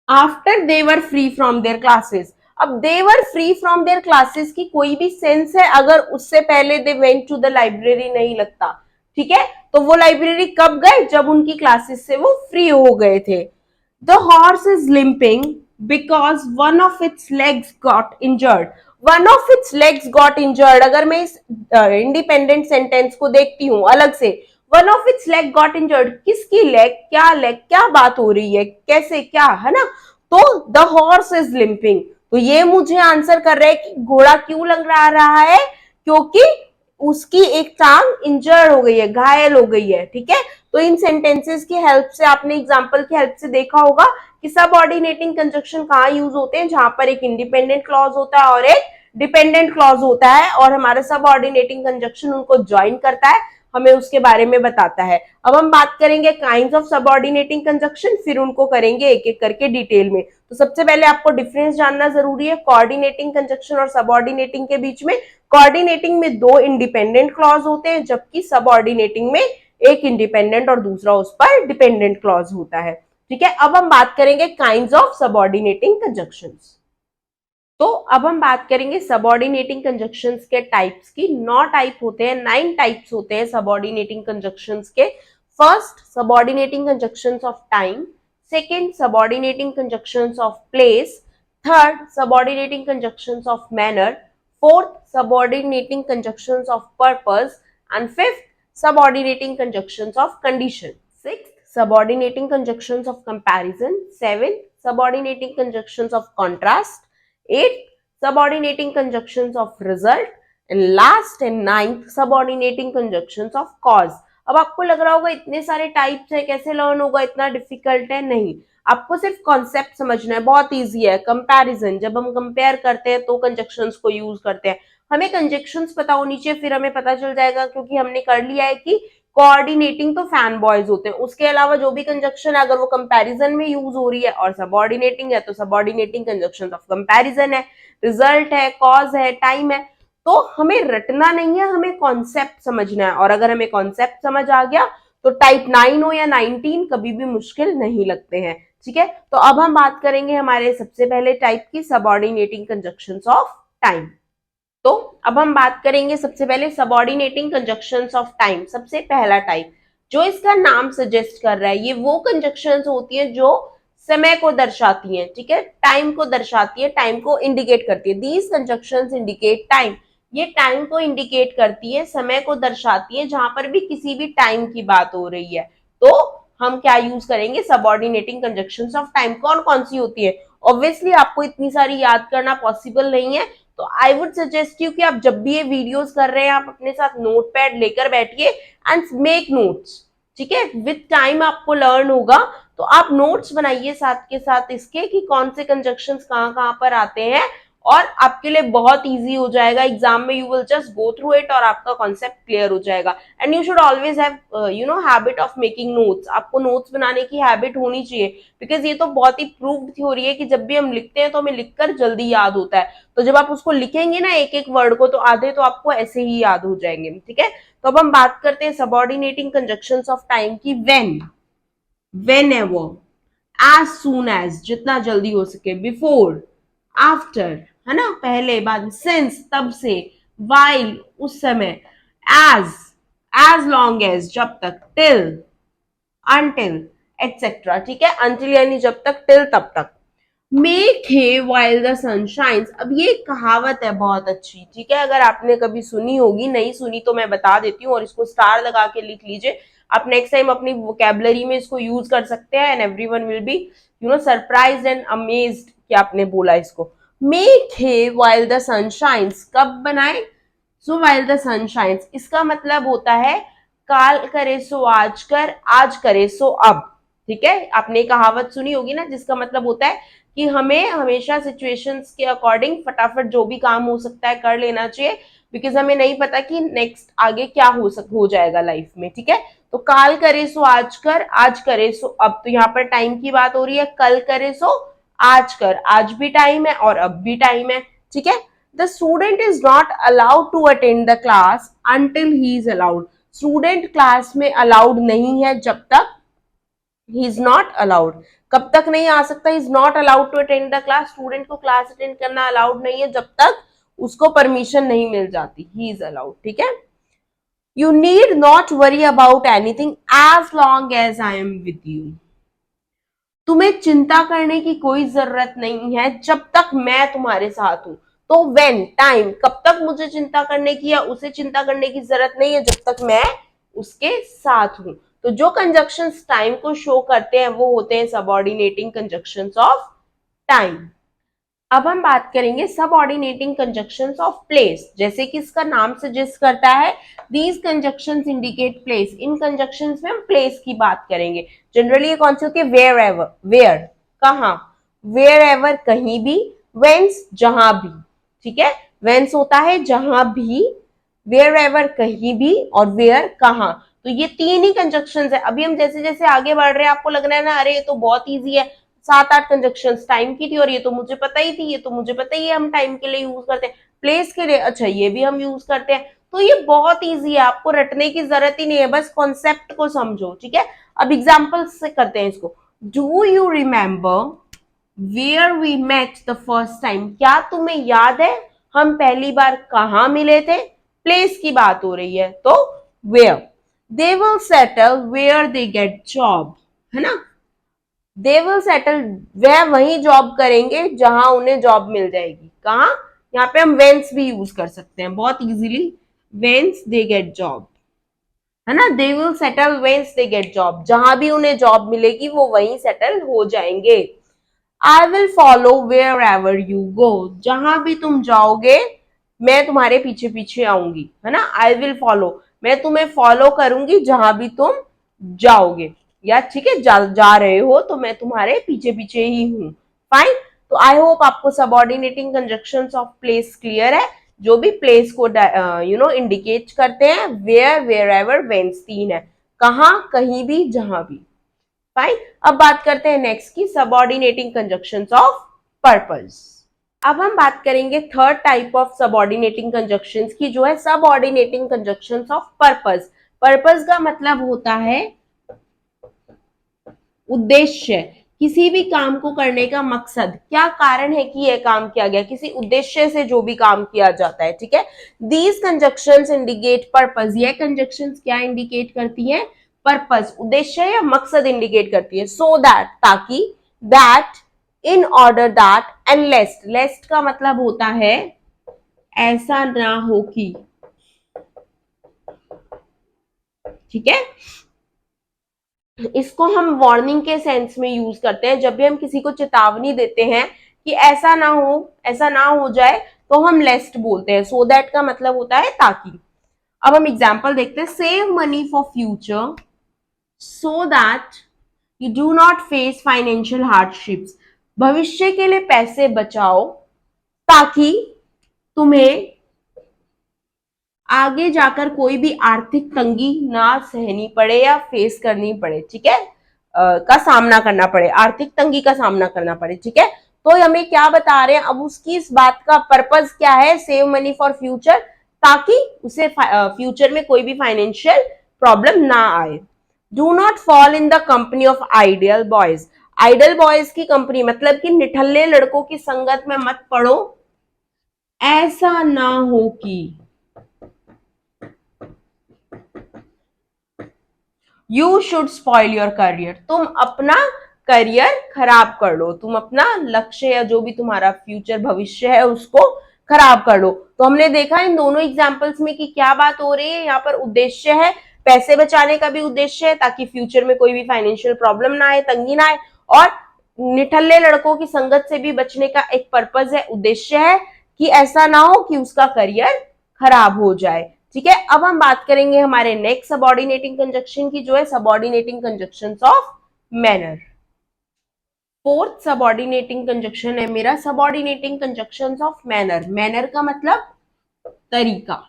after they were free from their classes. अब they were free from their classes की कोई भी सेंस है अगर उससे पहले they went to the library नहीं लगता। ठीक है, तो वो लाइब्रेरी कब गए, जब उनकी क्लासेस से वो फ्री हो गए थे। The horse is limping because one of its legs got injured. One of its legs got injured, अगर मैं इस इंडिपेंडेंट सेंटेंस को देखती हूं अलग से, one of its leg got injured, किसकी लेग, क्या बात हो रही है, कैसे, क्या है ना। तो द हॉर्स इज लिंपिंग, तो ये मुझे आंसर कर रहा है कि घोड़ा क्यों लग रहा है, क्योंकि उसकी एक टांग इंजर्ड हो गई है, घायल हो गई है। ठीक है, तो इन सेंटेंसेस की हेल्प से, आपने एग्जांपल की हेल्प से देखा होगा कि सबऑर्डिनेटिंग कंजक्शन कहाँ यूज होते हैं, जहां पर एक इंडिपेंडेंट क्लॉज होता है और एक डिपेंडेंट क्लॉज होता है, और हमारा सबऑर्डिनेटिंग कंजक्शन उनको ज्वाइन करता है, हमें उसके बारे में बताता है। अब हम बात करेंगे काइंड्स ऑफ सबऑर्डिनेटिंग कंजक्शन, फिर उनको करेंगे एक एक करके डिटेल में। तो सबसे पहले आपको डिफरेंस जानना जरूरी है कोऑर्डिनेटिंग कंजक्शन और सबऑर्डिनेटिंग के बीच में। कोऑर्डिनेटिंग में दो इंडिपेंडेंट क्लॉज होते हैं, जबकि सबऑर्डिनेटिंग में एक इंडिपेंडेंट और दूसरा उस पर डिपेंडेंट क्लॉज होता है। ठीक है, अब हम बात करेंगे काइंड्स ऑफ सबऑर्डिनेटिंग कंजक्शंस। तो अब हम बात करेंगे सबऑर्डिनेटिंग कंजक्शंस के टाइप्स की। 9 टाइप होते हैं, 9 टाइप्स होते हैं सबऑर्डिनेटिंग कंजक्शंस के। First, subordinating conjunctions of time. Second, subordinating conjunctions of place. Third, subordinating conjunctions of manner. Fourth, subordinating conjunctions of purpose. And fifth, subordinating conjunctions of condition. Sixth, subordinating conjunctions of comparison. Seventh, subordinating conjunctions of contrast. Eighth, subordinating conjunctions of result. And last and ninth, subordinating conjunctions of cause. अब आपको लग रहा होगा इतने सारे types है, कैसे learn होगा, इतना डिफिकल्ट है? नहीं, आपको सिर्फ कॉन्सेप्ट समझना है, बहुत इजी है। कंपैरिजन, जब हम कंपेयर करते हैं तो कंजक्शंस को यूज करते हैं। हमें कंजक्शंस पता होनी चाहिए, फिर हमें पता चल जाएगा, क्योंकि हमने कर लिया है कि कोऑर्डिनेटिंग तो फैन बॉयज होते हैं, उसके अलावा जो भी कंजक्शन है अगर वो कंपैरिजन में यूज हो रही है और सबऑर्डिनेटिंग है तो सबऑर्डिनेटिंग कंजक्शन ऑफ कंपैरिजन है, रिजल्ट है, कॉज है, टाइम है। तो हमें रटना नहीं है, हमें कॉन्सेप्ट समझना है, और अगर हमें कॉन्सेप्ट समझ आ गया तो टाइप 9 हो या 19 कभी भी मुश्किल नहीं लगते हैं। ठीक है, तो अब हम बात करेंगे हमारे सबसे पहले टाइप की, सबऑर्डिनेटिंग कंजक्शंस ऑफ टाइम। तो अब हम बात करेंगे सबसे पहले सबऑर्डिनेटिंग कंजक्शंस ऑफ टाइम। सबसे पहला टाइप जो इसका नाम सजेस्ट कर रहा है, ये वो कंजक्शंस होती हैं जो समय को दर्शाती हैं। ठीक है, टाइम को दर्शाती है, टाइम को इंडिकेट करती है। दीज कंजक्शंस इंडिकेट टाइम, ये टाइम को इंडिकेट करती है, समय को दर्शाती है, जहां पर भी किसी भी टाइम की बात हो रही है तो हम क्या यूज करेंगे, सबऑर्डिनेटिंग कंजक्शंस ऑफ टाइम। कौन कौन सी होती है? ऑब्वियसली आपको इतनी सारी याद करना पॉसिबल नहीं है, तो आई वुड सजेस्ट यू कि आप जब भी ये वीडियोस कर रहे हैं आप अपने साथ नोटपैड लेकर बैठिए एंड मेक नोट्स। ठीक है, विद टाइम आपको लर्न होगा, तो आप नोट्स बनाइए साथ के साथ इसके कि कौन से कंजक्शंस कहाँ कहाँ पर आते हैं, और आपके लिए बहुत इजी हो जाएगा। एग्जाम में you will just go through it और आपका कॉन्सेप्ट क्लियर हो जाएगा। And you should always have habit of making notes. आपको नोट्स बनाने की हैबिट होनी चाहिए, बिकॉज ये तो बहुत ही प्रूव्ड थ्योरी है कि जब भी हम लिखते हैं तो हमें लिखकर जल्दी याद होता है। तो जब आप उसको लिखेंगे ना एक एक वर्ड को, तो आधे तो आपको ऐसे ही याद हो जाएंगे। ठीक है, तो अब हम बात करते हैं सबऑर्डिनेटिंग कंजक्शंस ऑफ टाइम की। When, whenever, as soon as, जितना जल्दी हो सके, बिफोर, आफ्टर, है ना, पहले, बाद, सिंस, तब से, वाइल, उस समय, एज लॉन्ग एज, जब तक, टिल, अनटिल, एटसेट्रा। ठीक है, अनटिल यानी जब तक, टिल तब तक। Make hay while the sun shines, अब ये कहावत है बहुत अच्छी। ठीक है, अगर आपने कभी सुनी होगी, नहीं सुनी तो मैं बता देती हूँ, और इसको स्टार लगा के लिख लीजिए। आप नेक्स्ट टाइम अपनी वोकैबुलरी में इसको यूज कर सकते हैं, and everyone will be surprised and amazed कि आपने बोला इसको। Make hay while the sun shines, कब बनाए? So while the sun shines, इसका मतलब होता है काल करे सो आज कर, आज करे सो अब। ठीक है, आपने कहावत सुनी होगी ना, जिसका मतलब होता है कि हमें हमेशा सिचुएशंस के अकॉर्डिंग फटाफट जो भी काम हो सकता है कर लेना चाहिए। बिकॉज हमें नहीं पता कि नेक्स्ट आगे क्या हो जाएगा लाइफ में, ठीक है। तो काल करे सो आज कर, आज करे सो अब, तो यहाँ पर टाइम की बात हो रही है, कल करे सो आज कर, आज भी टाइम है और अब भी टाइम है, ठीक है। The student is not allowed to attend the class until he is allowed. Student class में अलाउड नहीं है जब तक, ही इज नॉट अलाउड, कब तक नहीं आ सकता, is not allowed to attend the class, student को क्लास अटेंड करना अलाउड नहीं है जब तक उसको परमिशन नहीं मिल जाती, ही इज अलाउड, ठीक है। You need not worry about anything as long as I am with you. तुम्हें चिंता करने की कोई जरूरत नहीं है जब तक मैं तुम्हारे साथ हूं। तो व्हेन, टाइम, कब तक मुझे चिंता करने की या उसे चिंता करने की जरूरत नहीं है, जब तक मैं उसके साथ हूं। तो जो कंजक्शंस टाइम को शो करते हैं वो होते हैं सबऑर्डिनेटिंग कंजक्शंस ऑफ टाइम। अब हम बात करेंगे सबऑर्डिनेटिंग कंजक्शंस ऑफ प्लेस। जैसे कि इसका नाम सजेस्ट करता है, these conjunctions indicate place. In conjunctions में हम प्लेस की बात करेंगे। जनरली ये कौन सी होती है, वेयर एवर, वेयर कहाँ, वेयर एवर कहीं भी, वेन्स जहां भी, ठीक है। वेन्स होता है जहां भी, वेयर एवर कहीं भी, और वेयर कहाँ। तो ये तीन ही कंजक्शंस है। अभी हम जैसे जैसे आगे बढ़ रहे हैं आपको लग रहा है ना, अरे ये तो बहुत ईजी है, 7-8 कंजक्शंस टाइम की थी और ये तो मुझे पता ही थी, ये तो मुझे पता ही है, हम टाइम के लिए यूज करते हैं, प्लेस के लिए अच्छा ये भी हम यूज करते हैं। तो ये बहुत ईजी है, आपको रटने की जरूरत ही नहीं है, बस कॉन्सेप्ट को समझो, ठीक है। अब एग्जाम्पल से करते हैं इसको। Do you remember where we met the first time. क्या तुम्हें याद है हम पहली बार कहाँ मिले थे। प्लेस की बात हो रही है तो where. They will settle where they get job, है ना। दे विल सेटल, वह वही जॉब करेंगे जहां उन्हें जॉब मिल जाएगी। कहाँ, यहाँ पे हम वेंस भी यूज कर सकते हैं बहुत easily, whence they get job, है ना। They will settle whence they get job, जहां भी उन्हें जॉब मिलेगी वो वहीं सेटल हो जाएंगे। I will follow wherever you go, जहां भी तुम जाओगे मैं तुम्हारे पीछे पीछे आऊंगी, है ना। आई विल फॉलो, मैं तुम्हें फॉलो करूंगी जहां भी तुम जाओगे, या ठीक है जा रहे हो तो मैं तुम्हारे पीछे पीछे ही हूं। फाइन। तो आई होप आपको subordinating conjunctions of place clear है, जो भी प्लेस को इंडिकेट करते हैं। वेयर, वेयर एवर, वेन्स तीन है, कहां, कहीं भी, जहां भी। फाइन। अब बात करते हैं नेक्स्ट की, सबऑर्डिनेटिंग कंजक्शंस ऑफ पर्पस। अब हम बात करेंगे third type of subordinating conjunctions की, जो है subordinating conjunctions of purpose. Purpose का मतलब होता है उद्देश्य, किसी भी काम को करने का मकसद, क्या कारण है कि यह काम किया गया, किसी उद्देश्य से जो भी काम किया जाता है, ठीक है। दीज कंजक्शंस इंडिकेट पर्पस, ये कंजक्शंस क्या इंडिकेट करती है, पर्पस, उद्देश्य या मकसद इंडिकेट करती है। सो दैट, ताकि, that, in order that, and lest, lest का मतलब होता है ऐसा ना हो कि, ठीक है। इसको हम वार्निंग के सेंस में यूज करते हैं, जब भी हम किसी को चेतावनी देते हैं कि ऐसा ना हो, ऐसा ना हो जाए, तो हम लेस्ट बोलते हैं। सो दैट का मतलब होता है ताकि। अब हम एग्जांपल देखते हैं, save money for future so that you do not face financial hardships. भविष्य के लिए पैसे बचाओ ताकि तुम्हें आगे जाकर कोई भी आर्थिक तंगी ना सहनी पड़े या फेस करनी पड़े, ठीक है, का सामना करना पड़े, आर्थिक तंगी का सामना करना पड़े, ठीक है। तो हमें क्या बता रहे हैं, अब उसकी इस बात का पर्पस क्या है, सेव मनी फॉर फ्यूचर, ताकि उसे फ्यूचर में कोई भी फाइनेंशियल प्रॉब्लम ना आए। Do not fall in the company of ideal boys. Idle boys की कंपनी मतलब कि निठल्ले लड़कों की संगत में मत पड़ो, ऐसा ना हो कि you should spoil your career, तुम अपना करियर खराब कर लो, तुम अपना लक्ष्य या जो भी तुम्हारा फ्यूचर भविष्य है उसको खराब कर लो। तो हमने देखा इन दोनों एग्जाम्पल्स में कि क्या बात हो रही है, यहाँ पर उद्देश्य है, पैसे बचाने का भी उद्देश्य है ताकि फ्यूचर में कोई भी फाइनेंशियल प्रॉब्लम ना आए, तंगी ना आए, और निठल्ले लड़कों की संगत से भी बचने का एक पर्पज है, उद्देश्य है कि ऐसा ना हो कि उसका करियर खराब हो जाए, ठीक है। अब हम बात करेंगे हमारे नेक्स्ट सबऑर्डिनेटिंग कंजक्शन की, जो है subordinating conjunctions of manner. Fourth subordinating conjunction है मेरा subordinating conjunctions of manner. Manner का मतलब तरीका,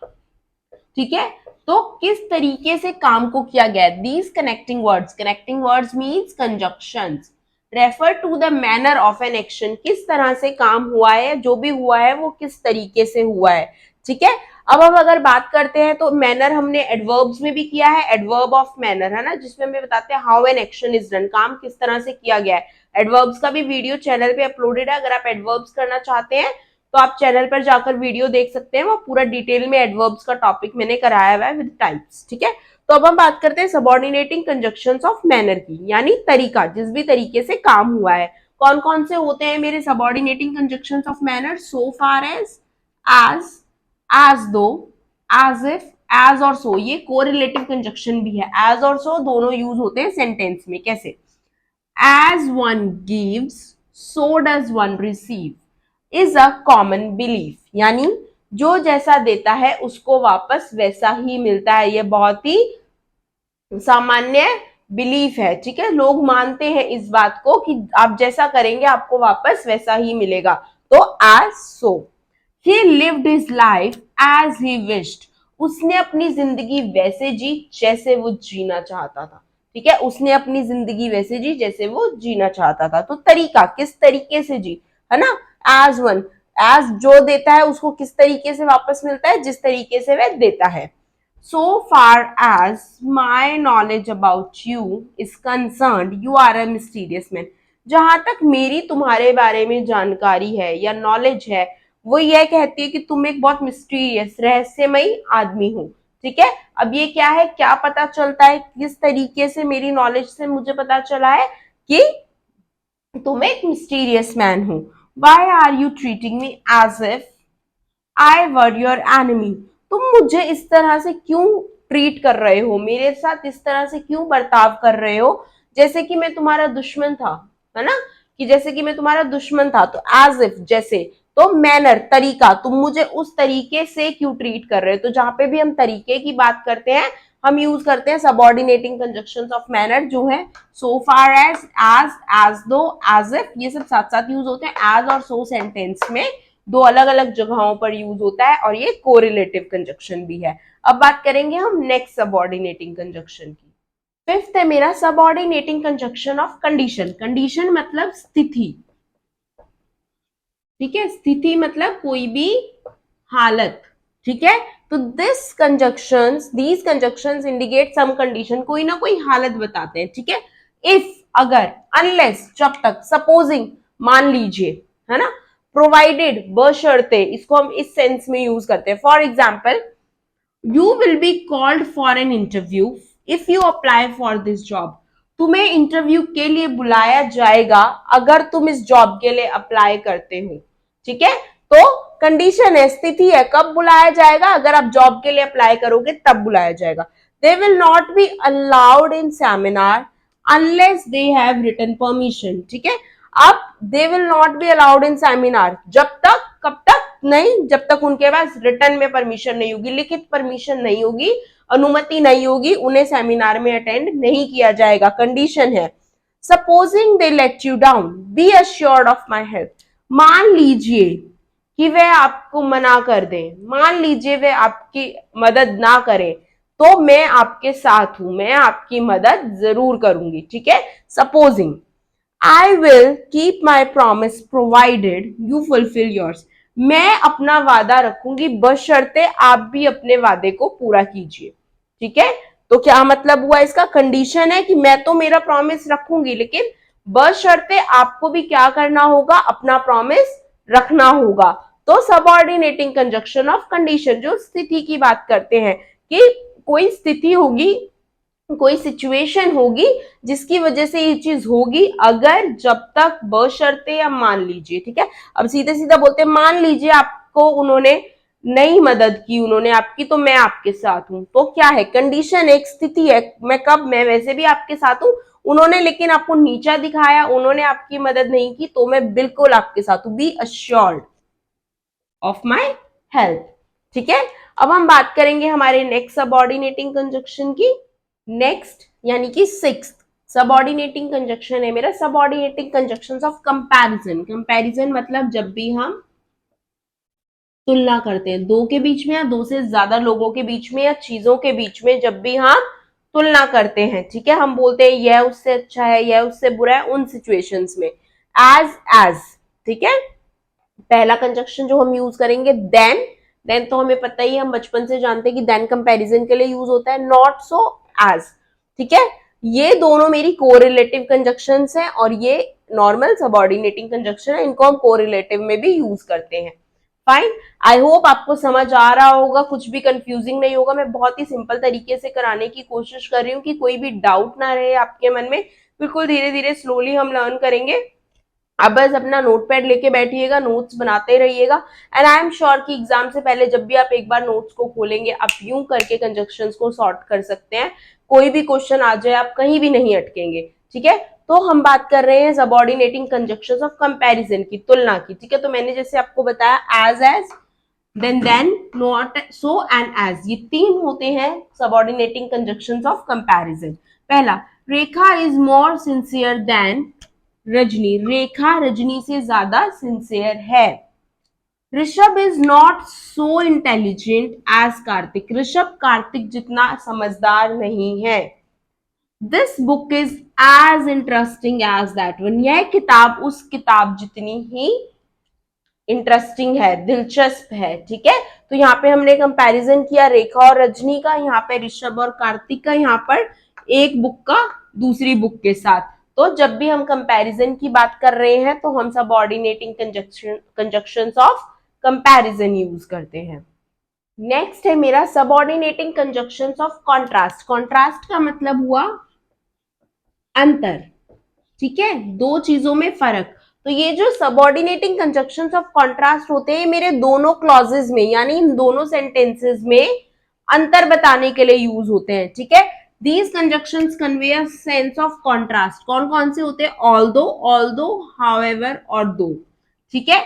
ठीक है। तो किस तरीके से काम को किया गया, these connecting words means conjunctions refer to the manner of an action, किस तरह से काम हुआ है, जो भी हुआ है वो किस तरीके से हुआ है, ठीक है। अब हम अगर बात करते हैं तो मैनर हमने एडवर्ब्स में भी किया है, एडवर्ब ऑफ मैनर है ना, जिसमें हमें बताते हैं how an action is done, काम किस तरह से किया गया है। एडवर्ब्स का भी वीडियो चैनल पे अपलोडेड है, अगर आप एडवर्ब्स करना चाहते हैं तो आप चैनल पर जाकर वीडियो देख सकते हैं, वो पूरा डिटेल में एडवर्ब्स का टॉपिक मैंने कराया हुआ है विद टाइप्स, ठीक है। तो अब हम बात करते हैं सबऑर्डिनेटिंग कंजक्शंस ऑफ मैनर की, यानी तरीका, जिस भी तरीके से काम हुआ है। कौन कौन से होते हैं मेरे subordinating conjunctions of manner, so far as though, as if, as और सो, ये कोरिलेटिव कंजक्शन भी है, एज और सो दोनों यूज होते हैं सेंटेंस में। कैसे, as one gives so does one receive is a common belief, यानी जो जैसा देता है उसको वापस वैसा ही मिलता है, ये बहुत ही सामान्य बिलीफ है, ठीक है। लोग मानते हैं इस बात को कि आप जैसा करेंगे आपको वापस वैसा ही मिलेगा। तो as so, he lived his life as he wished, उसने अपनी जिंदगी वैसे जी जैसे वो जीना चाहता था, ठीक है। उसने अपनी जिंदगी वैसे जी जैसे वो जीना चाहता था। तो तरीका, किस तरीके से जी, है ना। एज वन, एज जो देता है उसको किस तरीके से वापस मिलता है, जिस तरीके से वह देता है। So far as my knowledge about you is concerned, you are a mysterious man. जहां तक मेरी तुम्हारे बारे में जानकारी है या नॉलेज है, वो यह कहती है कि तुम एक बहुत मिस्टीरियस, रहस्यमयी आदमी हो, ठीक है। अब ये क्या है, क्या पता चलता है, किस तरीके से मेरी नॉलेज से मुझे पता चला है कि तुम एक मिस्टीरियस मैन हो। Why are you treating me as if I were your enemy, तुम मुझे इस तरह से क्यों ट्रीट कर रहे हो, मेरे साथ इस तरह से क्यों बर्ताव कर रहे हो, जैसे कि मैं तुम्हारा दुश्मन था, है ना, कि जैसे कि मैं तुम्हारा दुश्मन था। तो एज इफ, जैसे, तो मैनर, तरीका, तुम मुझे उस तरीके से क्यों ट्रीट कर रहे हो। तो जहां पे भी हम तरीके की बात करते हैं हम यूज करते हैं सबऑर्डिनेटिंग कंजक्शंस ऑफ मैनर, जो है सो far as though, as if, ये सब साथ साथ यूज होते हैं। एज और सो सेंटेंस में दो अलग अलग जगहों पर यूज होता है और ये कोरिलेटिव कंजक्शन भी है। अब बात करेंगे हम नेक्स्ट सबऑर्डिनेटिंग कंजक्शन की। फिफ्थ है मेरा subordinating conjunction of condition. Condition मतलब स्थिति, ठीक है, स्थिति मतलब कोई भी हालत, ठीक है। तो these conjunctions indicate some condition, कोई ना कोई हालत बताते हैं, ठीक है। इफ, अगर, अनलेस, जब तक, सपोजिंग, मान लीजिए, है ना, प्रोवाइडेड, बशर्ते, इसको हम इस सेंस में यूज करते हैं। For example, you will be called for an interview if you apply for this job, तुम्हें इंटरव्यू के लिए बुलाया जाएगा अगर तुम इस जॉब के लिए अप्लाई करते हो, ठीक है। तो कंडीशन है, स्थिति है, कब बुलाया जाएगा, अगर आप जॉब के लिए अप्लाई करोगे तब बुलाया जाएगा। They will not be allowed in seminar unless they have written permission, ठीक है। अब they will not be allowed in seminar, जब तक, कब तक, नहीं, जब तक उनके पास रिटर्न में परमिशन नहीं होगी, लिखित परमिशन नहीं होगी, अनुमति नहीं होगी, उन्हें सेमिनार में अटेंड नहीं किया जाएगा। कंडीशन है। Supposing they let you down B assured of my help, मान लीजिए कि वे आपको मना कर दें, मान लीजिए वे आपकी मदद ना करें, तो मैं आपके साथ हूं, मैं आपकी मदद जरूर करूंगी, ठीक है। Supposing, I will keep my promise provided you fulfil yours, मैं अपना वादा रखूंगी बशर्ते आप भी अपने वादे को पूरा कीजिए, ठीक है। तो क्या मतलब हुआ इसका, कंडीशन है कि मैं तो मेरा प्रॉमिस रखूंगी, लेकिन बशर्ते आपको भी क्या करना होगा, अपना प्रॉमिस रखना होगा। तो सबऑर्डिनेटिंग कंजक्शन ऑफ कंडीशन, जो स्थिति की बात करते हैं कि कोई स्थिति होगी, कोई सिचुएशन होगी जिसकी वजह से ये चीज होगी, अगर, जब तक, बशर्ते या मान लीजिए, ठीक है। अब सीधे सीधा बोलते हैं, मान लीजिए आपको उन्होंने नहीं मदद की, उन्होंने आपकी, तो मैं आपके साथ हूं। तो क्या है, कंडीशन, एक स्थिति है, मैं कब, मैं वैसे भी आपके साथ हूं, उन्होंने लेकिन आपको नीचा दिखाया, उन्होंने आपकी मदद नहीं की, तो मैं बिल्कुल आपके साथ हूं, B assured of my help, ठीक है। अब हम बात करेंगे हमारे नेक्स्ट सबऑर्डिनेटिंग कंजक्शन की। नेक्स्ट यानी कि सिक्स्थ सबऑर्डिनेटिंग कंजक्शन है मेरा subordinating conjunctions of comparison. Comparison मतलब जब भी हम तुलना करते हैं, दो के बीच में या दो से ज्यादा लोगों के बीच में या चीजों के बीच में जब भी हम तुलना करते हैं, ठीक है, हम बोलते हैं यह उससे अच्छा है, यह उससे बुरा है, उन सिचुएशंस में। एज, ठीक है। पहला कंजक्शन जो हम यूज करेंगे देन तो हमें पता ही, हम बचपन से जानते हैं कि देन कंपैरिजन के लिए यूज होता है, नॉट सो, एज, ठीक है। ये दोनों मेरी कोरिलेटिव कंजक्शंस हैं और ये नॉर्मल सबऑर्डिनेटिंग कंजक्शन है, इनको हम कोरिलेटिव में भी यूज करते हैं। फाइन, आई होप आपको समझ आ रहा होगा, कुछ भी कंफ्यूजिंग नहीं होगा। मैं बहुत ही सिंपल तरीके से कराने की कोशिश कर रही हूँ कि कोई भी डाउट ना रहे आपके मन में। बिल्कुल धीरे धीरे स्लोली हम लर्न करेंगे। अब बस अपना नोटपैड लेके बैठिएगा, नोट्स बनाते रहिएगा, एंड आई एम श्योर कि एग्जाम से पहले जब भी आप एक बार नोट्स को खोलेंगे, आप यूं करके कंजक्शंस को सॉर्ट कर सकते हैं। कोई भी क्वेश्चन आ जाए, आप कहीं भी नहीं अटकेंगे, ठीक है। तो हम बात कर रहे हैं सबऑर्डिनेटिंग कंजक्शंस ऑफ कंपैरिजन की, तुलना की, ठीक है। तो मैंने जैसे आपको बताया, as, than, not, so and as, ये तीन होते हैं सबऑर्डिनेटिंग कंजक्शंस ऑफ कंपैरिजन। पहला, Rekha is more sincere than Rajni, Rekha Rajni से ज्यादा सिंसियर है। Rishabh is not so intelligent as Kartik, Rishabh Kartik जितना समझदार नहीं है। This book is as interesting as that one, यह किताब उस किताब जितनी ही इंटरेस्टिंग है, दिलचस्प है, ठीक है। तो यहाँ पे हमने कंपैरिजन किया रेखा और रजनी का, यहाँ पे ऋषभ और कार्तिक का, यहाँ पर एक बुक का दूसरी बुक के साथ। तो जब भी हम कंपैरिजन की बात कर रहे हैं तो हम subordinating conjunctions of comparison use करते हैं। नेक्स्ट है मेरा subordinating conjunctions of contrast. Contrast का मतलब हुआ अंतर, ठीक है, दो चीजों में फर्क। तो ये जो सबऑर्डिनेटिंग कंजक्शंस ऑफ कॉन्ट्रास्ट होते हैं, मेरे दोनों क्लॉजेज में, यानी इन दोनों सेंटेंसेस में अंतर बताने के लिए यूज होते हैं, ठीक है। These conjunctions convey a sense of contrast. कौन कौन से होते हैं? ऑल्दो, हाउएवर और दो, ठीक है।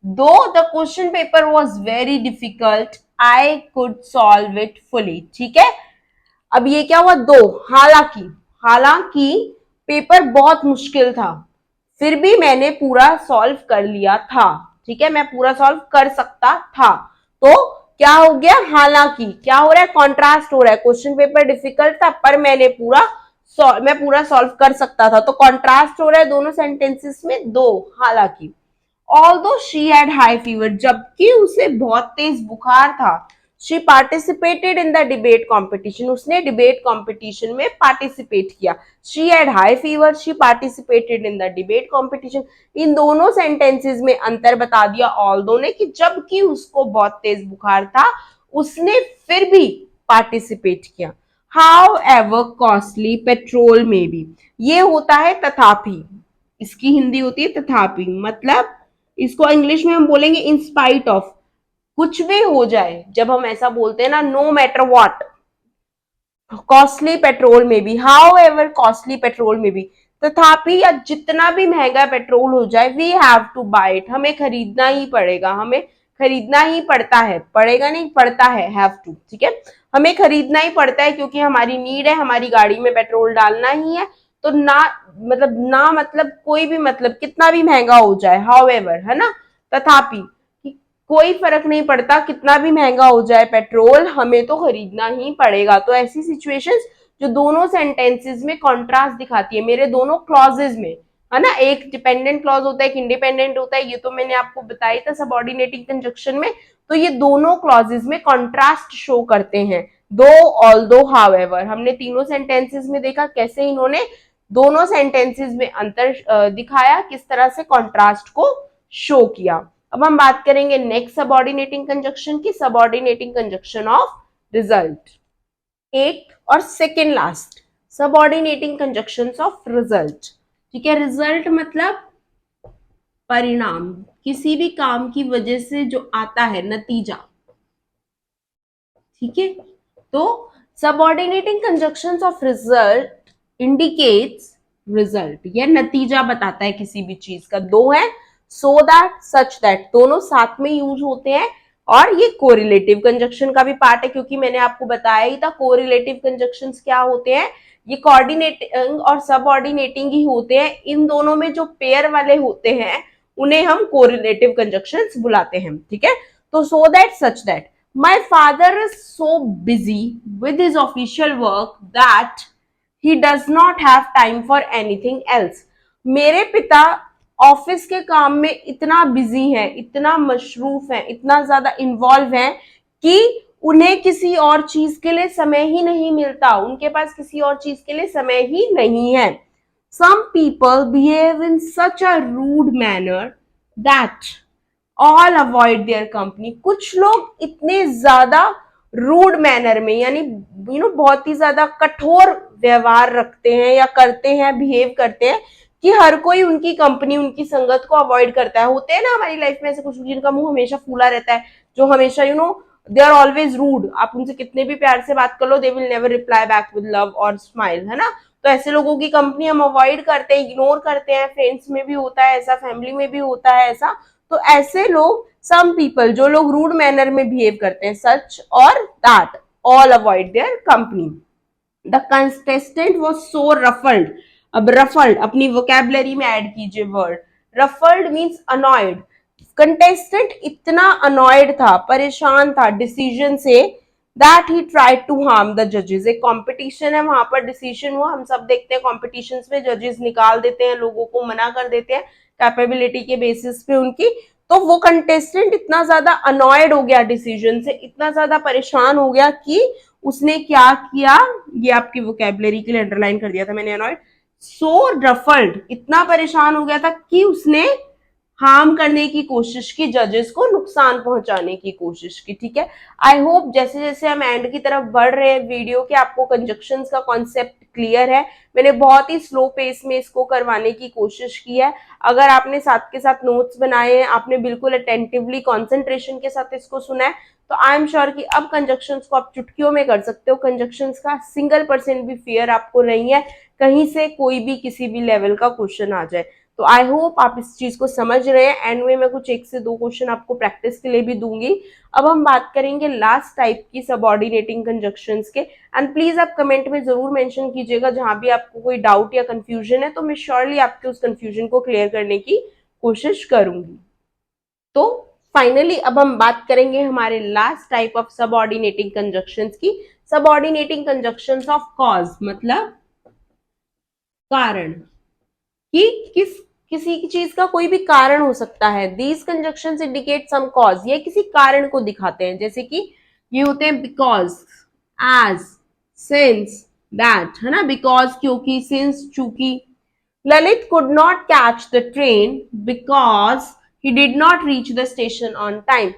दो the question paper was very difficult, I could solve it fully, ठीक है। अब ये क्या हुआ? दो, हालांकि, हालांकि पेपर बहुत मुश्किल था, फिर भी मैंने पूरा सॉल्व कर लिया था, ठीक है, मैं पूरा सॉल्व कर सकता था। तो क्या हो गया? हालांकि क्या हो रहा है? कॉन्ट्रास्ट हो रहा है, क्वेश्चन पेपर डिफिकल्ट था पर मैं पूरा सॉल्व कर सकता था, तो कॉन्ट्रास्ट हो रहा है दोनों सेंटेंसेस में, दो, हालांकि। Although she had high fever, जबकि उसे बहुत तेज बुखार था। She participated in the debate competition, उसने डिबेट कॉम्पिटिशन में पार्टिसिपेट किया। She had high fever, she participated in the debate competition. इन दोनों सेंटेंसेस में अंतर बता दिया ऑल्दो ने कि जबकि उसको बहुत तेज बुखार था, उसने फिर भी पार्टिसिपेट किया। हाउ एवर कॉस्टली पेट्रोल में भी, ये होता है तथापि, इसकी हिंदी होती है तथापि, मतलब इसको इंग्लिश में हम बोलेंगे इन स्पाइट ऑफ, कुछ भी हो जाए, जब हम ऐसा बोलते हैं ना, no matter what, costly petrol में भी, हाउ एवर कॉस्टली पेट्रोल में भी, तथापि या जितना भी महंगा पेट्रोल हो जाए, we have to buy it, हमें खरीदना ही पड़ेगा, हमें खरीदना ही पड़ता है, पड़ेगा नहीं, पड़ता है, हैव टू, ठीक है, हमें खरीदना ही पड़ता है क्योंकि हमारी नीड है, हमारी गाड़ी में पेट्रोल डालना ही है। तो ना मतलब कोई भी, मतलब कितना भी महंगा हो जाए, हाउ एवर, है ना, तथापि, कोई फर्क नहीं पड़ता, कितना भी महंगा हो जाए पेट्रोल, हमें तो खरीदना ही पड़ेगा। तो ऐसी सिचुएशंस जो दोनों सेंटेंसेस में कॉन्ट्रास्ट दिखाती है, मेरे दोनों क्लॉजेज में, है ना, एक डिपेंडेंट क्लॉज होता है, एक इंडिपेंडेंट होता है, ये तो मैंने आपको बताया था सबऑर्डिनेटिंग कंजक्शन में। तो ये दोनों क्लॉजेज में कॉन्ट्रास्ट शो करते हैं, दो, ऑल्दो, हाउएवर। हमने तीनों सेंटेंसेस में देखा कैसे इन्होंने दोनों सेंटेंसेस में अंतर दिखाया, किस तरह से कॉन्ट्रास्ट को शो किया। अब हम बात करेंगे नेक्स्ट सबऑर्डिनेटिंग कंजक्शन की, सबऑर्डिनेटिंग कंजक्शन ऑफ रिजल्ट। एक और second last, subordinating conjunctions of result, ठीक है। रिजल्ट मतलब परिणाम, किसी भी काम की वजह से जो आता है नतीजा, ठीक है। तो subordinating conjunctions of result indicates result, यह नतीजा बताता है किसी भी चीज का। दो है, सो दैट, सच दैट, दोनों साथ में यूज होते हैं। और ये कोरिलेटिव कंजक्शन का भी पार्ट है, क्योंकि मैंने आपको बताया ही था कोरिलेटिव कंजक्शंस क्या होते हैं, ये कोऑर्डिनेटिंग और सबऑर्डिनेटिंग ही होते हैं। इन दोनों में जो पेयर वाले होते हैं उन्हें हम कोरिलेटिव कंजक्शंस बुलाते हैं, ठीक है। तो so that such that my father is so busy with his official work that he does not have time for anything else. मेरे पिता ऑफिस के काम में इतना बिजी है, इतना मशरूफ है, इतना ज्यादा इन्वॉल्व है कि उन्हें किसी और चीज के लिए समय ही नहीं मिलता, उनके पास किसी और चीज के लिए समय ही नहीं है। Some people behave in such a rude manner that all avoid their company. कुछ लोग इतने ज्यादा रूड मैनर में, यानी बहुत ही ज्यादा कठोर व्यवहार रखते हैं या करते हैं, बिहेव करते हैं कि हर कोई उनकी कंपनी, उनकी संगत को अवॉइड करता है। होते हैं ना हमारी लाइफ में ऐसे कुछ, जिनका मुंह हमेशा फूला रहता है, जो हमेशा दे आर ऑलवेज रूड। आप उनसे कितने भी प्यार से बात कर लो, they will never reply back with love और स्माइल, है ना। तो ऐसे लोगों की कंपनी हम अवॉइड करते हैं, इग्नोर करते हैं। फ्रेंड्स में भी होता है ऐसा, फैमिली में भी होता है ऐसा। तो ऐसे लोग, सम पीपल, जो लोग रूड मैनर में बिहेव करते हैं, सच और that all avoid their company. The contestant was so ruffled. अब रफल्ड अपनी वोकेबलरी में ऐड कीजिए word. Ruffled means annoyed. Contestant इतना अनॉयड था, परेशान था डिसीजन से, that he tried to harm the जजेस। एक कॉम्पिटिशन है, वहां पर डिसीजन हुआ। हम सब देखते हैं कॉम्पिटिशन में जजेस निकाल देते हैं, लोगों को मना कर देते हैं कैपेबिलिटी के बेसिस पे उनकी। तो वो कंटेस्टेंट इतना ज्यादा अनॉयड हो गया डिसीजन से, इतना ज्यादा परेशान हो गया कि उसने क्या किया, ये आपकी वोकेबलरी के लिए अंडरलाइन कर दिया था मैंने, अनॉयड। सो रफल्ड, इतना परेशान हो गया था कि उसने हार्म करने की कोशिश की, जजेस को नुकसान पहुंचाने की कोशिश की। ठीक है, आई होप जैसे जैसे हम एंड की तरफ बढ़ रहे हैं वीडियो के, आपको कंजक्शंस का कॉन्सेप्ट क्लियर है। मैंने बहुत ही स्लो पेस में इसको करवाने की कोशिश की है। अगर आपने साथ के साथ नोट्स बनाए हैं, आपने बिल्कुल अटेंटिवली कॉन्सेंट्रेशन के साथ इसको सुना है, तो आई एम श्योर कि अब कंजक्शंस को आप चुटकियों में कर सकते हो। कंजक्शंस का सिंगल% भी फियर आपको नहीं है कहीं से कोई भी किसी भी लेवल का क्वेश्चन आ जाए। तो आई होप आप इस चीज को समझ रहे हैं। एंड में मैं कुछ 1 से 2 क्वेश्चन आपको प्रैक्टिस के लिए भी दूंगी। अब हम बात करेंगे लास्ट टाइप की सबऑर्डिनेटिंग कंजक्शंस के। एंड प्लीज आप कमेंट में जरूर मेंशन कीजिएगा जहां भी आपको कोई डाउट या कंफ्यूजन है, तो मैं श्योरली आपके उस कंफ्यूजन को क्लियर करने की कोशिश करूंगी। तो फाइनली अब हम बात करेंगे हमारे last type of subordinating conjunctions की। सबऑर्डिनेटिंग कंजक्शंस ऑफ कॉज, मतलब कारण, कि किसी की चीज का कोई भी कारण हो सकता है। These conjunctions indicate some cause, ये किसी कारण को दिखाते हैं। जैसे कि ये होते हैं बिकॉज, एज, सिंस, दैट, है ना। बिकॉज क्योंकि, सिंस चूंकि। Lalit could not catch the train because he did not reach the station on time.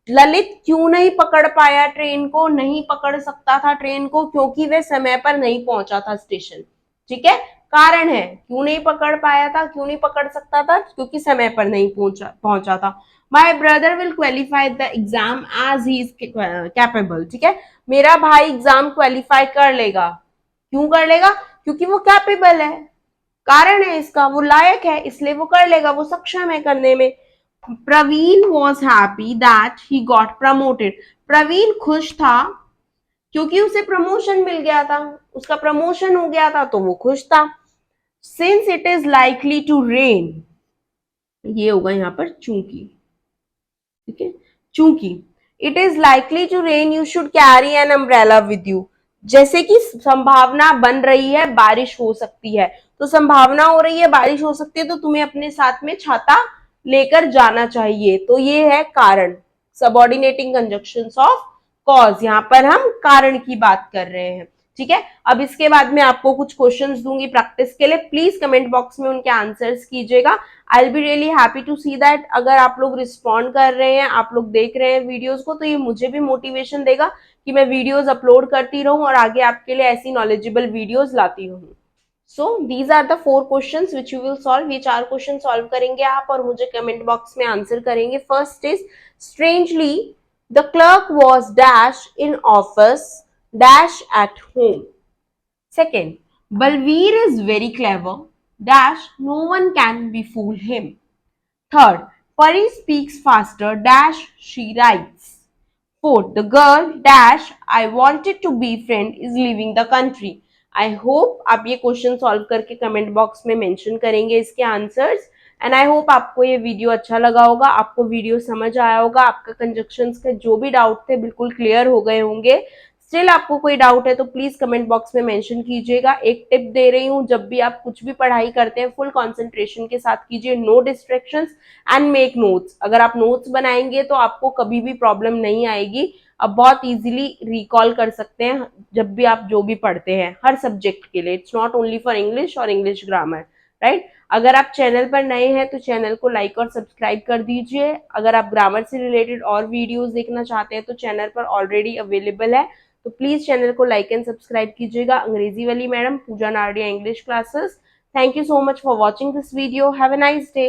Lalit क्यों नहीं पकड़ पाया ट्रेन को, नहीं पकड़ सकता था ट्रेन को, क्योंकि वह समय पर नहीं पहुंचा था स्टेशन। ठीक है, कारण है, क्यों नहीं पकड़ पाया था, क्यों नहीं पकड़ सकता था, क्योंकि समय पर नहीं पहुंचा था। My brother will qualify the exam as he is capable. ठीक है, मेरा भाई एग्जाम क्वालिफाई कर लेगा। क्यों कर लेगा, क्योंकि वो कैपेबल है, कारण है इसका, वो लायक है, इसलिए वो कर लेगा, वो सक्षम है करने में। Praveen was happy that he got promoted. Praveen खुश था क्योंकि उसे प्रमोशन मिल गया था, उसका प्रमोशन हो गया था, तो वो खुश था। Since it is likely to rain, ये होगा यहां पर चूंकि। ठीक है, चूंकि it is likely to rain you should carry an umbrella with you. जैसे कि संभावना बन रही है बारिश हो सकती है, तो संभावना हो रही है बारिश हो सकती है, तो तुम्हें अपने साथ में छाता लेकर जाना चाहिए। तो ये है कारण, सबऑर्डिनेटिंग कंजक्शंस ऑफ कॉज। यहां पर हम कारण की बात कर रहे हैं। ठीक है, अब इसके बाद में आपको कुछ क्वेश्चंस दूंगी प्रैक्टिस के लिए, प्लीज कमेंट बॉक्स में उनके आंसर्स कीजिएगा। I will be really happy to see that अगर आप लोग रिस्पॉन्ड कर रहे हैं, आप लोग देख रहे हैं वीडियोस को, तो ये मुझे भी मोटिवेशन देगा कि मैं वीडियोस अपलोड करती रहूं और आगे आपके लिए ऐसी नॉलेजेबल वीडियोस लाती रहूं। So these are the 4 questions which you will solve. ये 4 क्वेश्चन सॉल्व करेंगे आप और मुझे कमेंट बॉक्स में आंसर करेंगे। First is, strangely the clerk was dash in office dash at home. Second, Balveer is very clever, dash, no one can befool him. Third, Pari speaks faster, dash, she writes. Fourth, the girl, dash, I wanted to be friend is leaving the country. I hope आप ये question solve करके comment box में mention करेंगे इसके answers. And I hope आपको ये video अच्छा लगा होगा, आपको वीडियो समझ आया होगा, आपका कंजक्शंस के जो भी डाउट थे बिल्कुल क्लियर हो गए होंगे। स्टिल आपको कोई डाउट है तो प्लीज कमेंट बॉक्स में मेंशन कीजिएगा। एक टिप दे रही हूँ, जब भी आप कुछ भी पढ़ाई करते हैं फुल कंसंट्रेशन के साथ कीजिए, no distractions and make notes. अगर आप नोट्स बनाएंगे तो आपको कभी भी प्रॉब्लम नहीं आएगी, आप बहुत इजीली रिकॉल कर सकते हैं जब भी आप जो भी पढ़ते हैं हर सब्जेक्ट के लिए। It's not only for English और इंग्लिश ग्रामर, राइट। अगर आप चैनल पर नए हैं तो चैनल को लाइक और सब्सक्राइब कर दीजिए। अगर आप ग्रामर से रिलेटेड और वीडियोस देखना चाहते हैं तो चैनल पर ऑलरेडी अवेलेबल है, तो प्लीज चैनल को लाइक एंड सब्सक्राइब कीजिएगा। अंग्रेजी वाली madam Pooja Nadia English classes. Thank you so much for watching this video. Have a nice day.